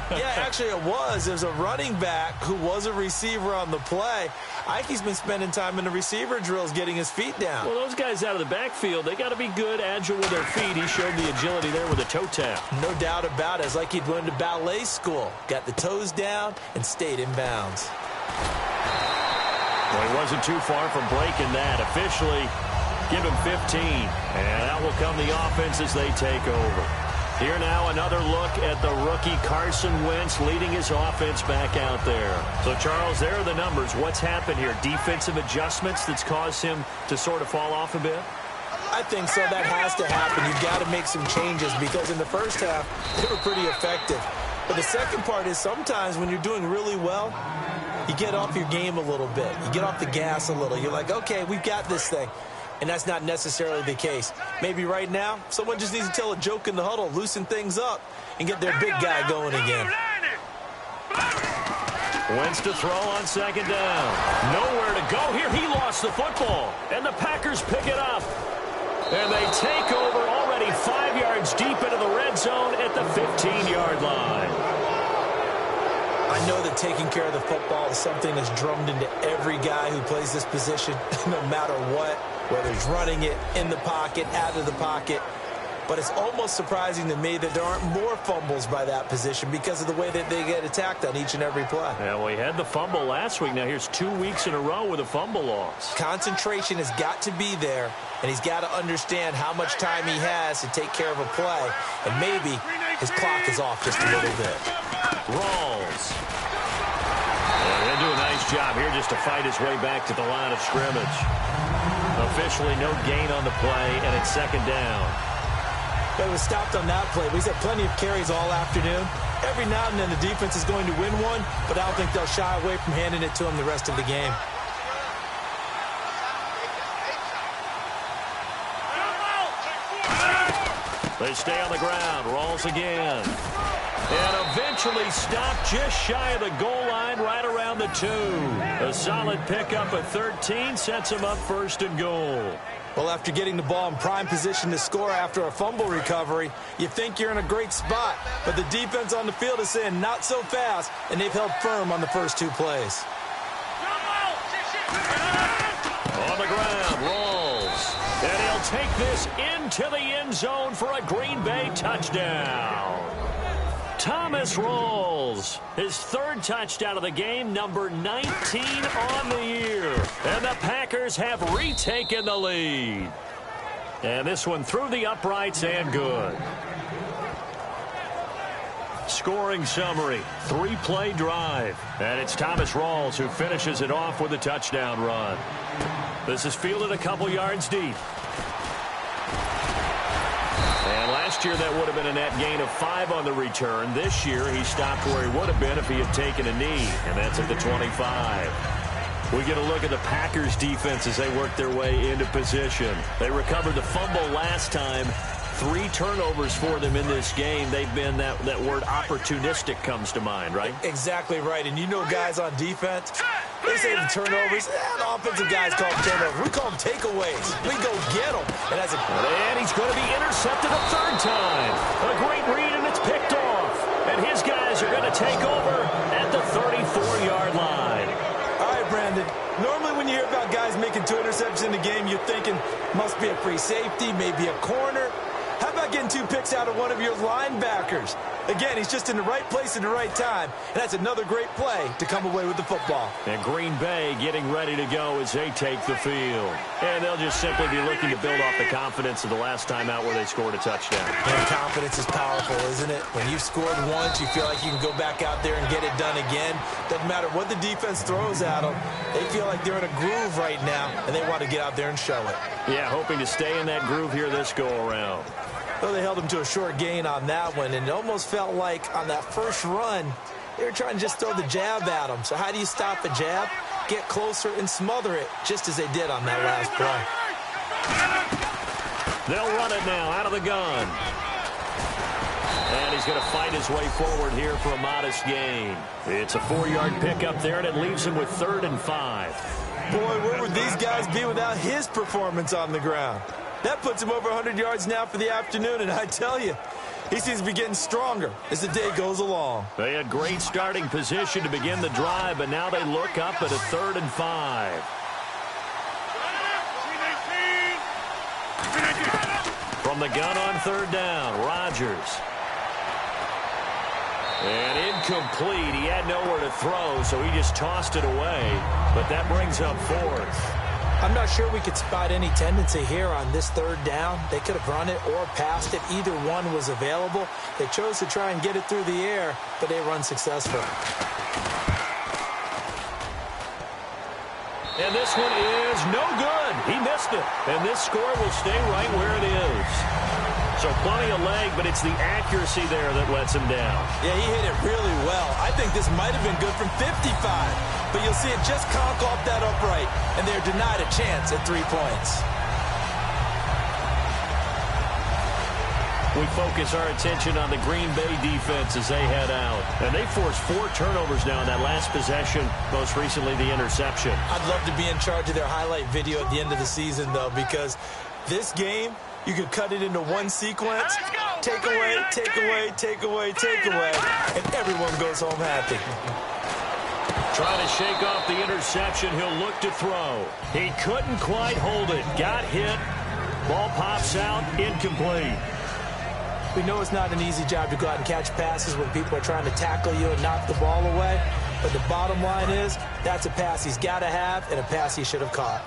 Yeah, actually it was. There's a running back who was a receiver on the play. Ike's been spending time in the receiver drills getting his feet down. Well, those guys out of the backfield, they got to be good, agile with their feet. He showed the agility there with a toe tap. No doubt about it. It's like he'd went to ballet school. Got the toes down and stayed in bounds. Well, he wasn't too far from breaking that. Officially, give him 15. And out will come the offense as they take over. Here now, another look at the rookie Carson Wentz leading his offense back out there. So, Charles, there are the numbers. What's happened here? Defensive adjustments that's caused him to sort of fall off a bit? I think so. That has to happen. You've got to make some changes because in the first half, they were pretty effective. But the second part is sometimes when you're doing really well, you get off your game a little bit. You get off the gas a little. You're like, okay, we've got this thing. And that's not necessarily the case. Maybe right now, someone just needs to tell a joke in the huddle, loosen things up, and get their big guy going again. Wentz to throw on second down. Nowhere to go here. He lost the football. And the Packers pick it up. And they take over already 5 yards deep into the red zone at the 15-yard line. I know that taking care of the football is something that's drummed into every guy who plays this position, no matter what, whether he's running it, in the pocket, out of the pocket. But it's almost surprising to me that there aren't more fumbles by that position because of the way that they get attacked on each and every play. Yeah, well, he had the fumble last week. Now here's 2 weeks in a row with a fumble loss. Concentration has got to be there, and he's got to understand how much time he has to take care of a play. And maybe his clock is off just a little bit. Rawls. He'll do a nice job here just to fight his way back to the line of scrimmage. Officially no gain on the play, and it's second down. But it was stopped on that play. He's had plenty of carries all afternoon. Every now and then the defense is going to win one, but I don't think they'll shy away from handing it to him the rest of the game. They stay on the ground. Rawls again. And eventually stopped just shy of the goal line right around the 2. A solid pickup at 13 sets him up first and goal. Well, after getting the ball in prime position to score after a fumble recovery, you think you're in a great spot. But the defense on the field is saying not so fast, and they've held firm on the first 2 plays. On the ground, Rawls. And he'll take this into the end zone for a Green Bay touchdown. Thomas Rawls, his 3rd touchdown of the game, number 19 on the year. And the Packers have retaken the lead. And this one through the uprights and good. Scoring summary, 3-play drive. And it's Thomas Rawls who finishes it off with a touchdown run. This is fielded a couple yards deep. And last year, that would have been a net gain of 5 on the return. This year, he stopped where he would have been if he had taken a knee, and that's at the 25. We get a look at the Packers' defense as they work their way into position. They recovered the fumble last time. 3 turnovers for them in this game. They've been, that word opportunistic comes to mind, right? Exactly right. And you know guys on defense, they say the turnovers, the offensive guys call them turnovers. We call them takeaways. We go get them. And he's going to be intercepted a 3rd time. A great read, and it's picked off. And his guys are going to take over at the 34-yard line. All right, Brandon. Normally when you hear about guys making 2 interceptions in the game, you're thinking must be a free safety, maybe a corner. How about getting 2 picks out of one of your linebackers? Again, he's just in the right place at the right time, and that's another great play to come away with the football. And Green Bay getting ready to go as they take the field. And they'll just simply be looking to build off the confidence of the last time out where they scored a touchdown. And confidence is powerful, isn't it? When you've scored once, you feel like you can go back out there and get it done again. Doesn't matter what the defense throws at them. They feel like they're in a groove right now, and they want to get out there and show it. Yeah, hoping to stay in that groove here this go-around. Well, they held him to a short gain on that one, and it almost felt like on that first run, they were trying to just throw the jab at him. So how do you stop a jab? Get closer and smother it, just as they did on that last play. They'll run it now out of the gun. And he's going to fight his way forward here for a modest gain. It's a 4-yard pickup there, and it leaves him with 3rd and 5. Boy, where would these guys be without his performance on the ground? That puts him over 100 yards now for the afternoon, and I tell you, he seems to be getting stronger as the day goes along. They had great starting position to begin the drive, but now they look up at a 3rd and 5. From the gun on 3rd down, Rodgers. And incomplete. He had nowhere to throw, so he just tossed it away. But that brings up fourth. I'm not sure we could spot any tendency here on this third down. They could have run it or passed it. Either one was available. They chose to try and get it through the air, but they were unsuccessful. And this one is no good. He missed it. And this score will stay right where it is. So plenty of leg, but it's the accuracy there that lets him down. Yeah, he hit it really well. I think this might have been good from 55. But you'll see it just conk off that upright, and they're denied a chance at 3 points. We focus our attention on the Green Bay defense as they head out. And they forced 4 turnovers now in that last possession, most recently the interception. I'd love to be in charge of their highlight video at the end of the season, though, because this game, you could cut it into one sequence, take away, take away, take away, take away, and everyone goes home happy. Trying to shake off the interception, he'll look to throw. He couldn't quite hold it. Got hit. Ball pops out, incomplete. We know it's not an easy job to go out and catch passes when people are trying to tackle you and knock the ball away. But the bottom line is, that's a pass he's got to have and a pass he should have caught.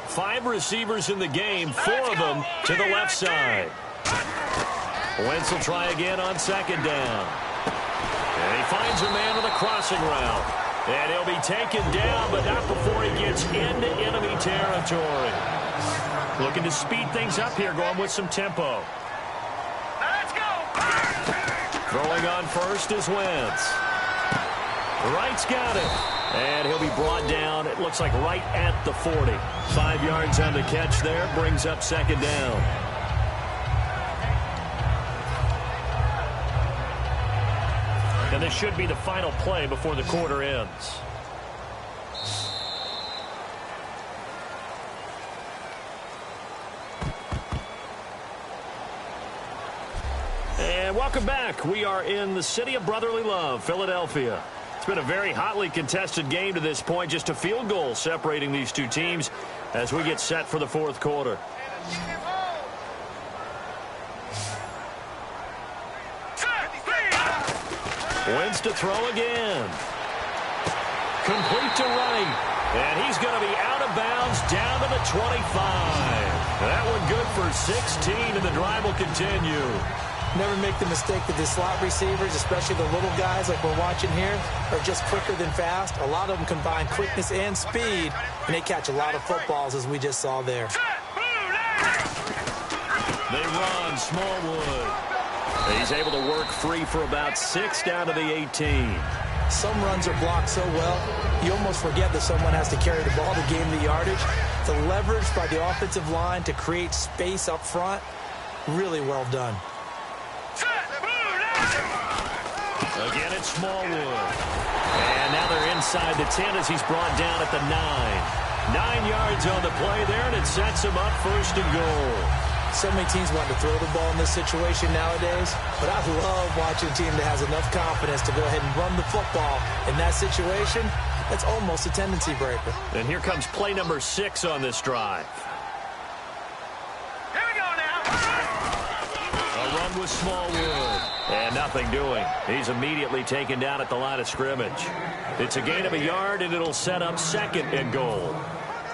5 receivers in the game, 4 of them to the left side. Wentz will try again on second down. And he finds a man with a crossing route. And he'll be taken down, but not before he gets into enemy territory. Looking to speed things up here, going with some tempo. Let's go! Throwing on first is Wentz. Wright's got it. And he'll be brought down, it looks like right at the 40. 5 yards on the catch there, brings up second down. And this should be the final play before the quarter ends. And welcome back. We are in the city of brotherly love, Philadelphia. It's been a very hotly contested game to this point. Just a field goal separating these two teams as we get set for the fourth quarter. Wentz to throw again. Complete to Wright. And he's going to be out of bounds down to the 25. That one good for 16, and the drive will continue. Never make the mistake that the slot receivers, especially the little guys like we're watching here, are just quicker than fast. A lot of them combine quickness and speed, and they catch a lot of footballs, as we just saw there. They run Smallwood. He's able to work free for about 6 down to the 18. Some runs are blocked so well, you almost forget that someone has to carry the ball to gain the yardage. The leverage by the offensive line to create space up front, really well done. Again, it's Smallwood. And now they're inside the 10 as he's brought down at the 9. 9 yards on the play there, and it sets him up first and goal. So many teams want to throw the ball in this situation nowadays, but I love watching a team that has enough confidence to go ahead and run the football. In that situation, that's almost a tendency breaker. And here comes play number 6 on this drive. Here we go now. A run with Smallwood. And nothing doing. He's immediately taken down at the line of scrimmage. It's a gain of a yard, and it'll set up second and goal.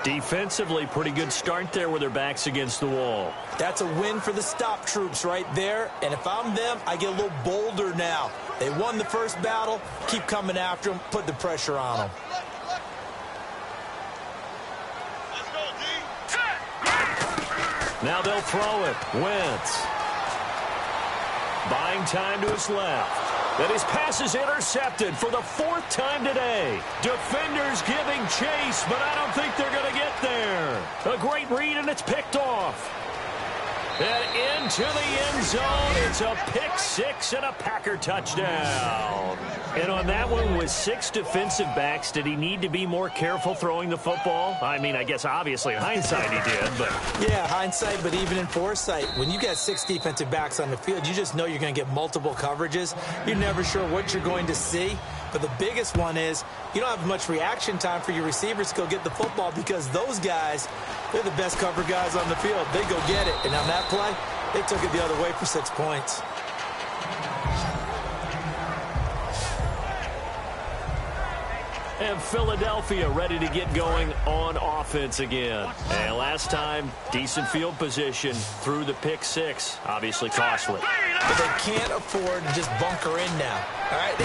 Defensively, pretty good start there with their backs against the wall. That's a win for the stop troops right there. And if I'm them, I get a little bolder now. They won the first battle. Keep coming after them. Put the pressure on them. Now they'll throw it. Wentz. Buying time to his left. And his pass is intercepted for the 4th time today. Defenders giving chase, but I don't think they're going to get there. A great read, and it's picked off. And into the end zone, it's a pick 6 and a Packer touchdown. And on that one, with 6 defensive backs, did he need to be more careful throwing the football? I mean, I guess obviously in hindsight he did, but... Yeah, hindsight, but even in foresight, when you got 6 defensive backs on the field, you just know you're going to get multiple coverages. You're never sure what you're going to see. But the biggest one is you don't have much reaction time for your receivers to go get the football because those guys, they're the best cover guys on the field. They go get it. And on that play, they took it the other way for 6 points. And Philadelphia ready to get going on offense again. And last time, decent field position through the pick six. Obviously costly. But they can't afford to just bunker in now. All right,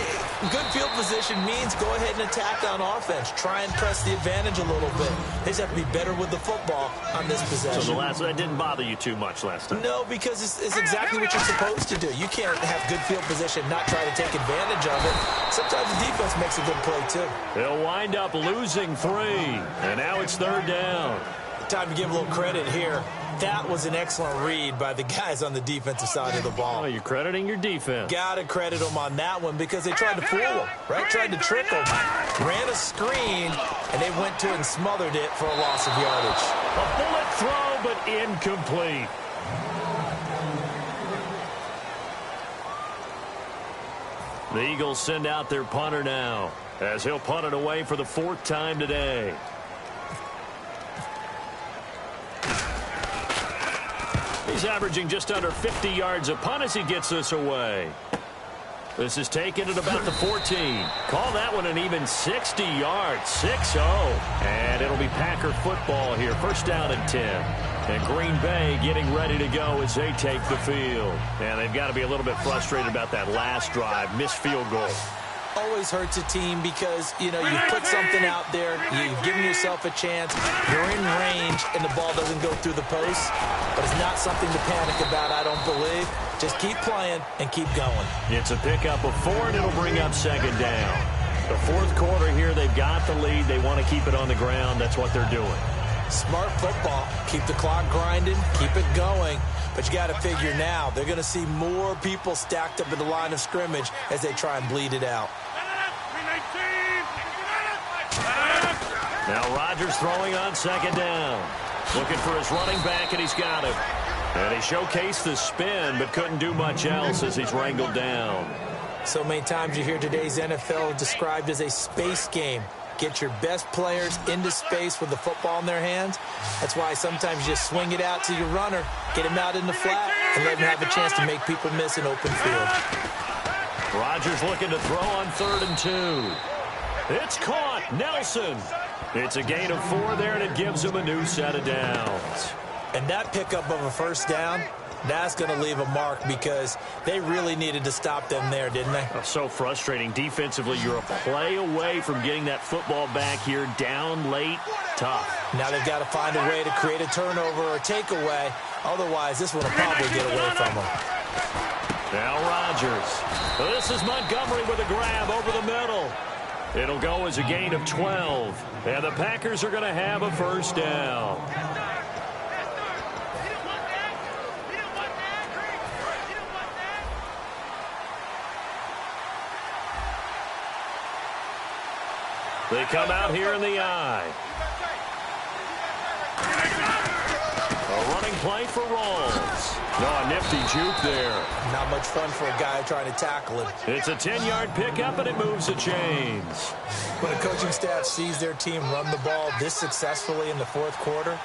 good field position means go ahead and attack on offense. Try and press the advantage a little bit. They just have to be better with the football on this possession. So that didn't bother you too much last time? No, because it's exactly what you're supposed to do. You can't have good field position, not try to take advantage of it. Sometimes the defense makes a good play, too. They'll wind up losing 3. And now it's 3rd down. Time to give a little credit here. That was an excellent read by the guys on the defensive side of the ball. Oh, you're crediting your defense. Got to credit them on that one because they tried to fool them, right? Tried to trick them. Ran a screen, and they went to it and smothered it for a loss of yardage. A bullet throw, but incomplete. The Eagles send out their punter now, as he'll punt it away for the 4th time today. He's averaging just under 50 yards a punt as he gets this away. This is taken at about the 14. Call that one an even 60 yards, 6-0. And it'll be Packer football here, 1st down and 10. And Green Bay getting ready to go as they take the field. And they've got to be a little bit frustrated about that last drive, missed field goal. Always hurts a team because, you put something out there, you've given yourself a chance, you're in range, and the ball doesn't go through the post. But it's not something to panic about, I don't believe. Just keep playing and keep going. It's a pickup of 4, and it'll bring up 2nd down. The 4th quarter here, they've got the lead. They want to keep it on the ground. That's what they're doing. Smart football. Keep the clock grinding. Keep it going. But you got to figure now, they're going to see more people stacked up in the line of scrimmage as they try and bleed it out. Now Rodgers throwing on 2nd down. Looking for his running back, and he's got him. And he showcased the spin, but couldn't do much else as he's wrangled down. So many times you hear today's NFL described as a space game. Get your best players into space with the football in their hands. That's why sometimes you just swing it out to your runner, get him out in the flat, and let him have a chance to make people miss an open field. Rodgers looking to throw on 3rd and 2. It's caught. Nelson. It's a gain of 4 there, and it gives him a new set of downs. And that pickup of a 1st down, that's going to leave a mark because they really needed to stop them there, didn't they? Oh, so frustrating. Defensively, you're a play away from getting that football back here down late. Tough. Now they've got to find a way to create a turnover or takeaway. Otherwise, this one will probably get away from them. Now Rodgers. This is Montgomery with a grab over the middle. It'll go as a gain of 12. And the Packers are going to have a 1st down. They come out here in the eye. A running play for Rawls. No, a nifty juke there. Not much fun for a guy trying to tackle it. It's a 10-yard pickup, and it moves the chains. When a coaching staff sees their team run the ball this successfully in the 4th quarter,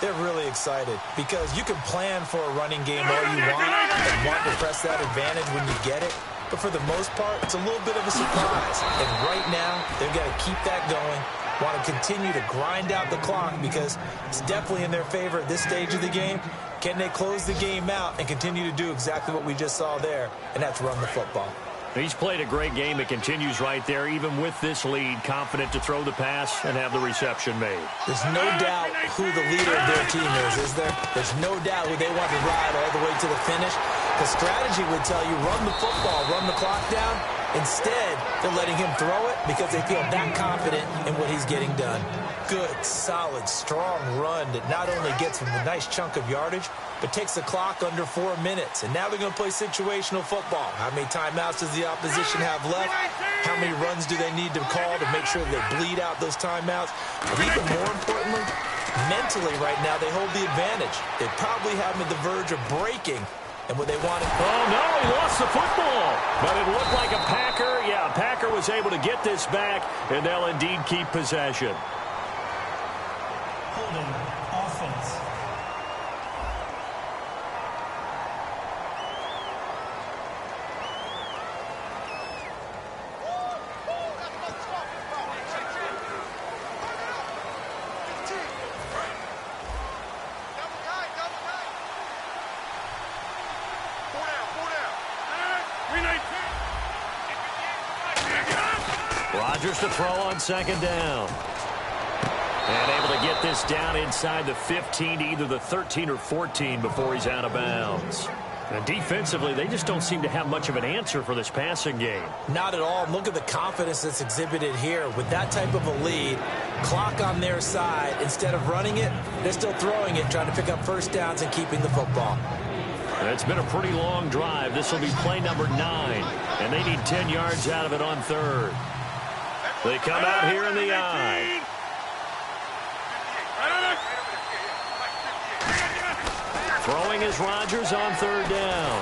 they're really excited because you can plan for a running game all you want and want to press that advantage when you get it. But for the most part, it's a little bit of a surprise. And right now, they've got to keep that going, want to continue to grind out the clock because it's definitely in their favor at this stage of the game. Can they close the game out and continue to do exactly what we just saw there, and that's run the football? He's played a great game. It continues right there, even with this lead, confident to throw the pass and have the reception made. There's no doubt who the leader of their team is there? There's no doubt who they want to ride all the way to the finish. The strategy would tell you run the football, run the clock down. Instead, they're letting him throw it because they feel that confident in what he's getting done. Good, solid, strong run that not only gets him a nice chunk of yardage, but takes the clock under 4 minutes. And now they're going to play situational football. How many timeouts does the opposition have left? How many runs do they need to call to make sure they bleed out those timeouts? But even more importantly, mentally right now, they hold the advantage. They probably have them at the verge of breaking. And what they wanted. Oh, no, he lost the football. But it looked like a Packer. Yeah, a Packer was able to get this back, and they'll indeed keep possession. Holding offense. Rodgers to throw on second down. And able to get this down inside the 15 to either the 13 or 14 before he's out of bounds. And defensively, they just don't seem to have much of an answer for this passing game. Not at all. Look at the confidence that's exhibited here. With that type of a lead, clock on their side, instead of running it, they're still throwing it, trying to pick up first downs and keeping the football. It's been a pretty long drive. This will be play number 9, and they need 10 yards out of it on third. They come out here in the eye. Throwing is Rodgers on third down.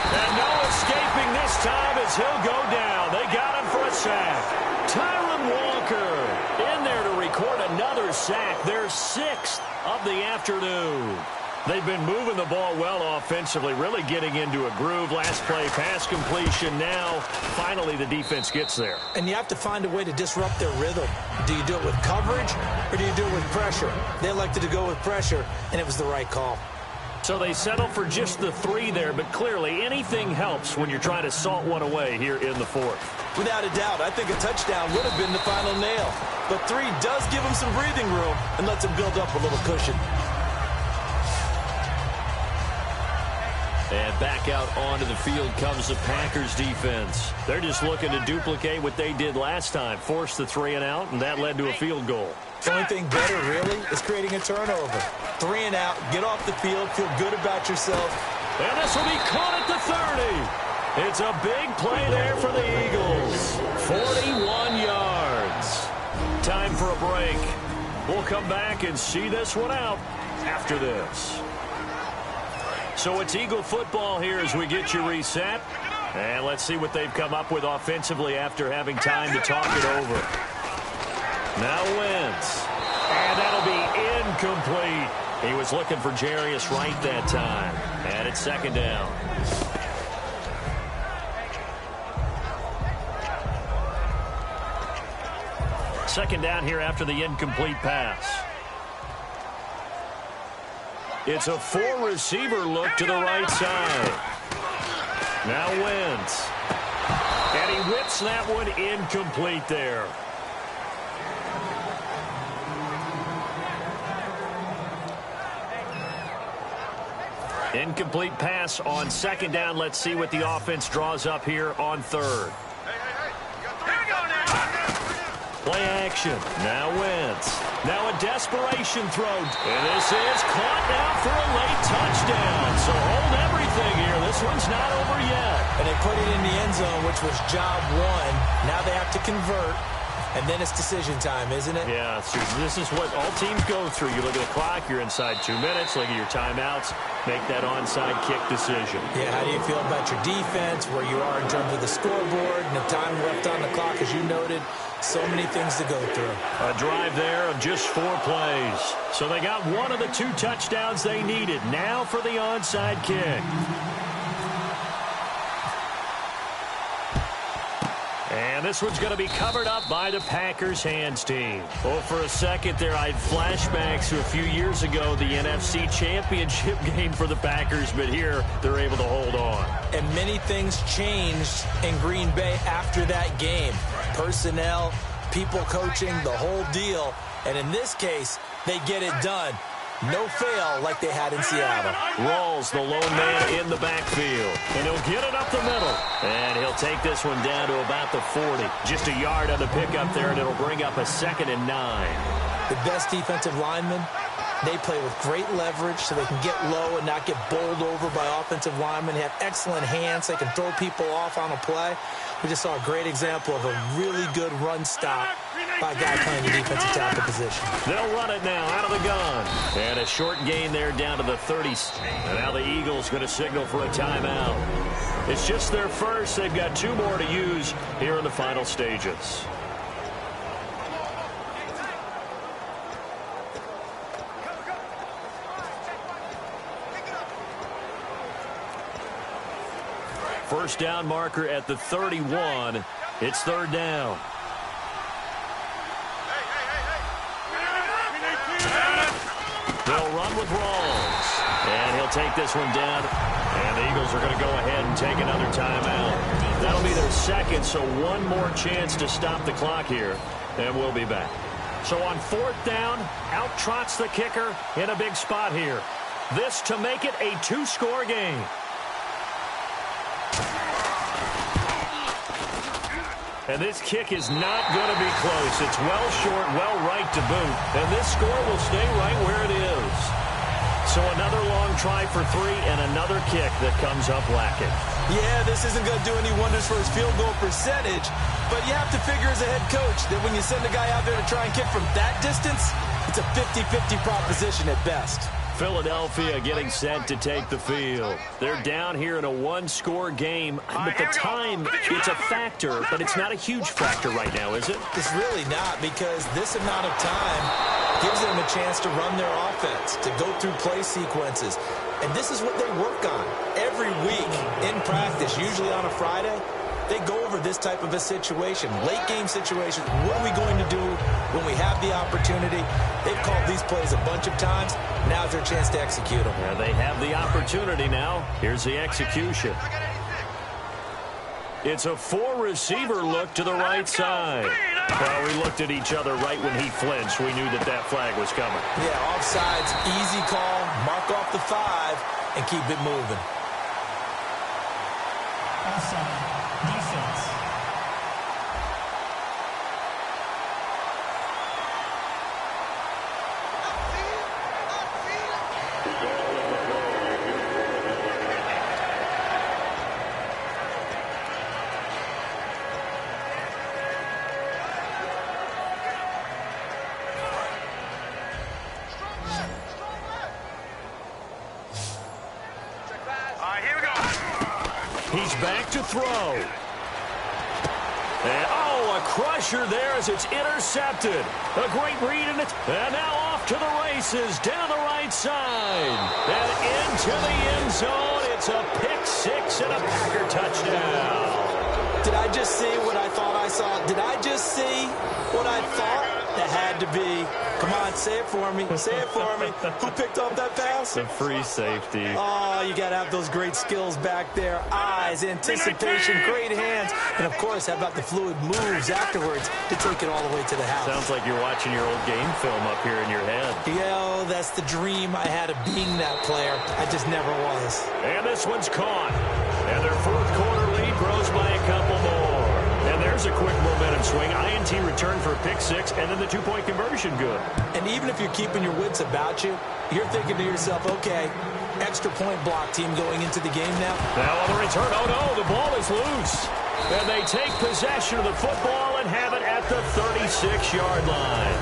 And no escaping this time as he'll go down. They got him for a sack. Tyron Walker in there to record another sack. Their 6th of the afternoon. They've been moving the ball well offensively, really getting into a groove. Last play, pass completion. Now, finally, the defense gets there. And you have to find a way to disrupt their rhythm. Do you do it with coverage or do you do it with pressure? They elected to go with pressure, and it was the right call. So they settle for just the 3 there, but clearly anything helps when you're trying to salt one away here in the 4th. Without a doubt, I think a touchdown would have been the final nail. But 3 does give them some breathing room and lets them build up a little cushion. And back out onto the field comes the Packers defense. They're just looking to duplicate what they did last time, force the 3 and out, and that led to a field goal. The only thing better, really, is creating a turnover. 3 and out, get off the field, feel good about yourself. And this will be caught at the 30. It's a big play there for the Eagles. 41 yards. Time for a break. We'll come back and see this one out after this. So it's Eagle football here as we get you reset. And let's see what they've come up with offensively after having time to talk it over. Now Wentz. And that'll be incomplete. He was looking for Jarius Wright that time. And it's second down. Second down here after the incomplete pass. It's a 4-receiver look to the right side. Now Wentz. And he whips that one incomplete there. Incomplete pass on second down. Let's see what the offense draws up here on third. Play action. Now Wentz. Now a desperation throw. And this is caught now for a late touchdown. So hold everything here. This one's not over yet. And they put it in the end zone, which was job 1. Now they have to convert. And then it's decision time, isn't it? Yeah, this is what all teams go through. You look at the clock, you're inside 2 minutes, look at your timeouts, make that onside kick decision. Yeah, how do you feel about your defense, where you are in terms of the scoreboard, and the time left on the clock, as you noted? So many things to go through. A drive there of just 4 plays. So they got one of the 2 touchdowns they needed. Now for the onside kick. And this one's going to be covered up by the Packers hands team. Oh, for a second there, I had flashbacks to a few years ago, the NFC Championship game for the Packers, but here they're able to hold on. And many things changed in Green Bay after that game. Personnel, people coaching, the whole deal. And in this case, they get it done. No fail like they had in Seattle. Rawls, the lone man in the backfield. And he'll get it up the middle. And he'll take this one down to about the 40. Just a yard on the pickup there, and it'll bring up a 2nd and 9. The best defensive linemen, they play with great leverage so they can get low and not get bowled over by offensive linemen. They have excellent hands. They can throw people off on a play. We just saw a great example of a really good run stop by a guy playing the defensive tackle position. They'll run it now out of the gun. And a short gain there down to the 30s. And now the Eagles going to signal for a timeout. It's just their first. They've got 2 more to use here in the final stages. First down marker at the 31. It's third down. They'll run with Rawls. And he'll take this one down. And the Eagles are going to go ahead and take another timeout. That'll be their second, so one more chance to stop the clock here. And we'll be back. So on fourth down, out trots the kicker in a big spot here. This to make it a two-score game. And this kick is not going to be close. It's well short, well right to boot. And this score will stay right where it is. So another long try for three and another kick that comes up lacking. Yeah, this isn't going to do any wonders for his field goal percentage, but you have to figure as a head coach that when you send a guy out there to try and kick from that distance, it's a 50-50 proposition at best. Philadelphia getting set to take the field. They're down here in a one-score game, but the time, it's a factor, but it's not a huge factor right now, is it? It's really not, because this amount of time gives them a chance to run their offense, to go through play sequences. And this is what they work on every week in practice, usually on a Friday. They go over this type of a situation, late game situation. What are we going to do when we have the opportunity? They've called these plays a bunch of times. Now's their chance to execute them. Yeah, they have the opportunity now. Here's the execution. It's a four-receiver look to the right side. Well, we looked at each other right when he flinched. We knew that that flag was coming. Yeah, offsides, easy call. Mark off the 5 and keep it moving. Offside. Defense. He's back to throw. And, oh, a crusher there as it's intercepted. A great read, and now off to the races, down the right side. And into the end zone. It's a pick six and a Packer touchdown. Did I just see what I thought I saw? Did I just see what I thought? That had to be. Come on, say it for me. Say it for me. Who picked up that pass? The free safety. Oh, you got to have those great skills back there. Eyes, anticipation, great hands. And, of course, how about the fluid moves afterwards to take it all the way to the house? Sounds like you're watching your old game film up here in your head. Yo, that's the dream I had of being that player. I just never was. And this one's caught. And their fourth quarter lead grows by a couple more. And there's a quick momentum swing. INT return for a pick six, and then the two-point conversion good. And even if you're keeping your wits about you, you're thinking to yourself, okay, extra point block team going into the game now. Now on the return, oh no, the ball is loose. And they take possession of the football and have it at the 36-yard line.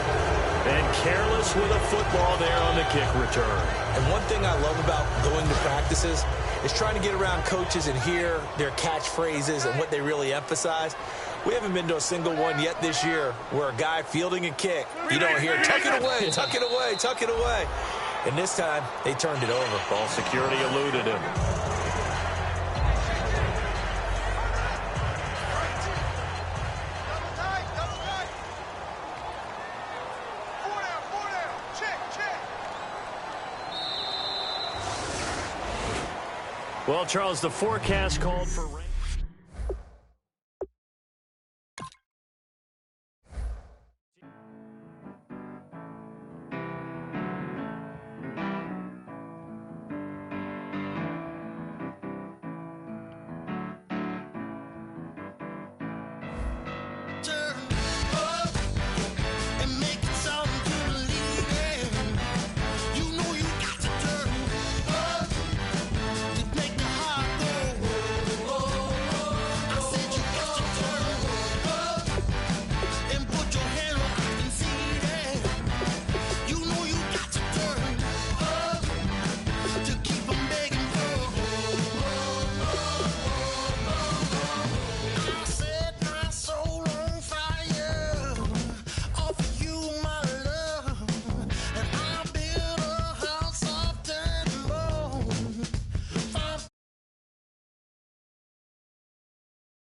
And careless with a football there on the kick return. And one thing I love about going to practices is trying to get around coaches and hear their catchphrases and what they really emphasize. We haven't been to a single one yet this year where a guy fielding a kick, you don't hear, tuck it away, tuck it away, tuck it away. And this time, they turned it over. Ball security eluded him. Well, Charles, the forecast called for rain.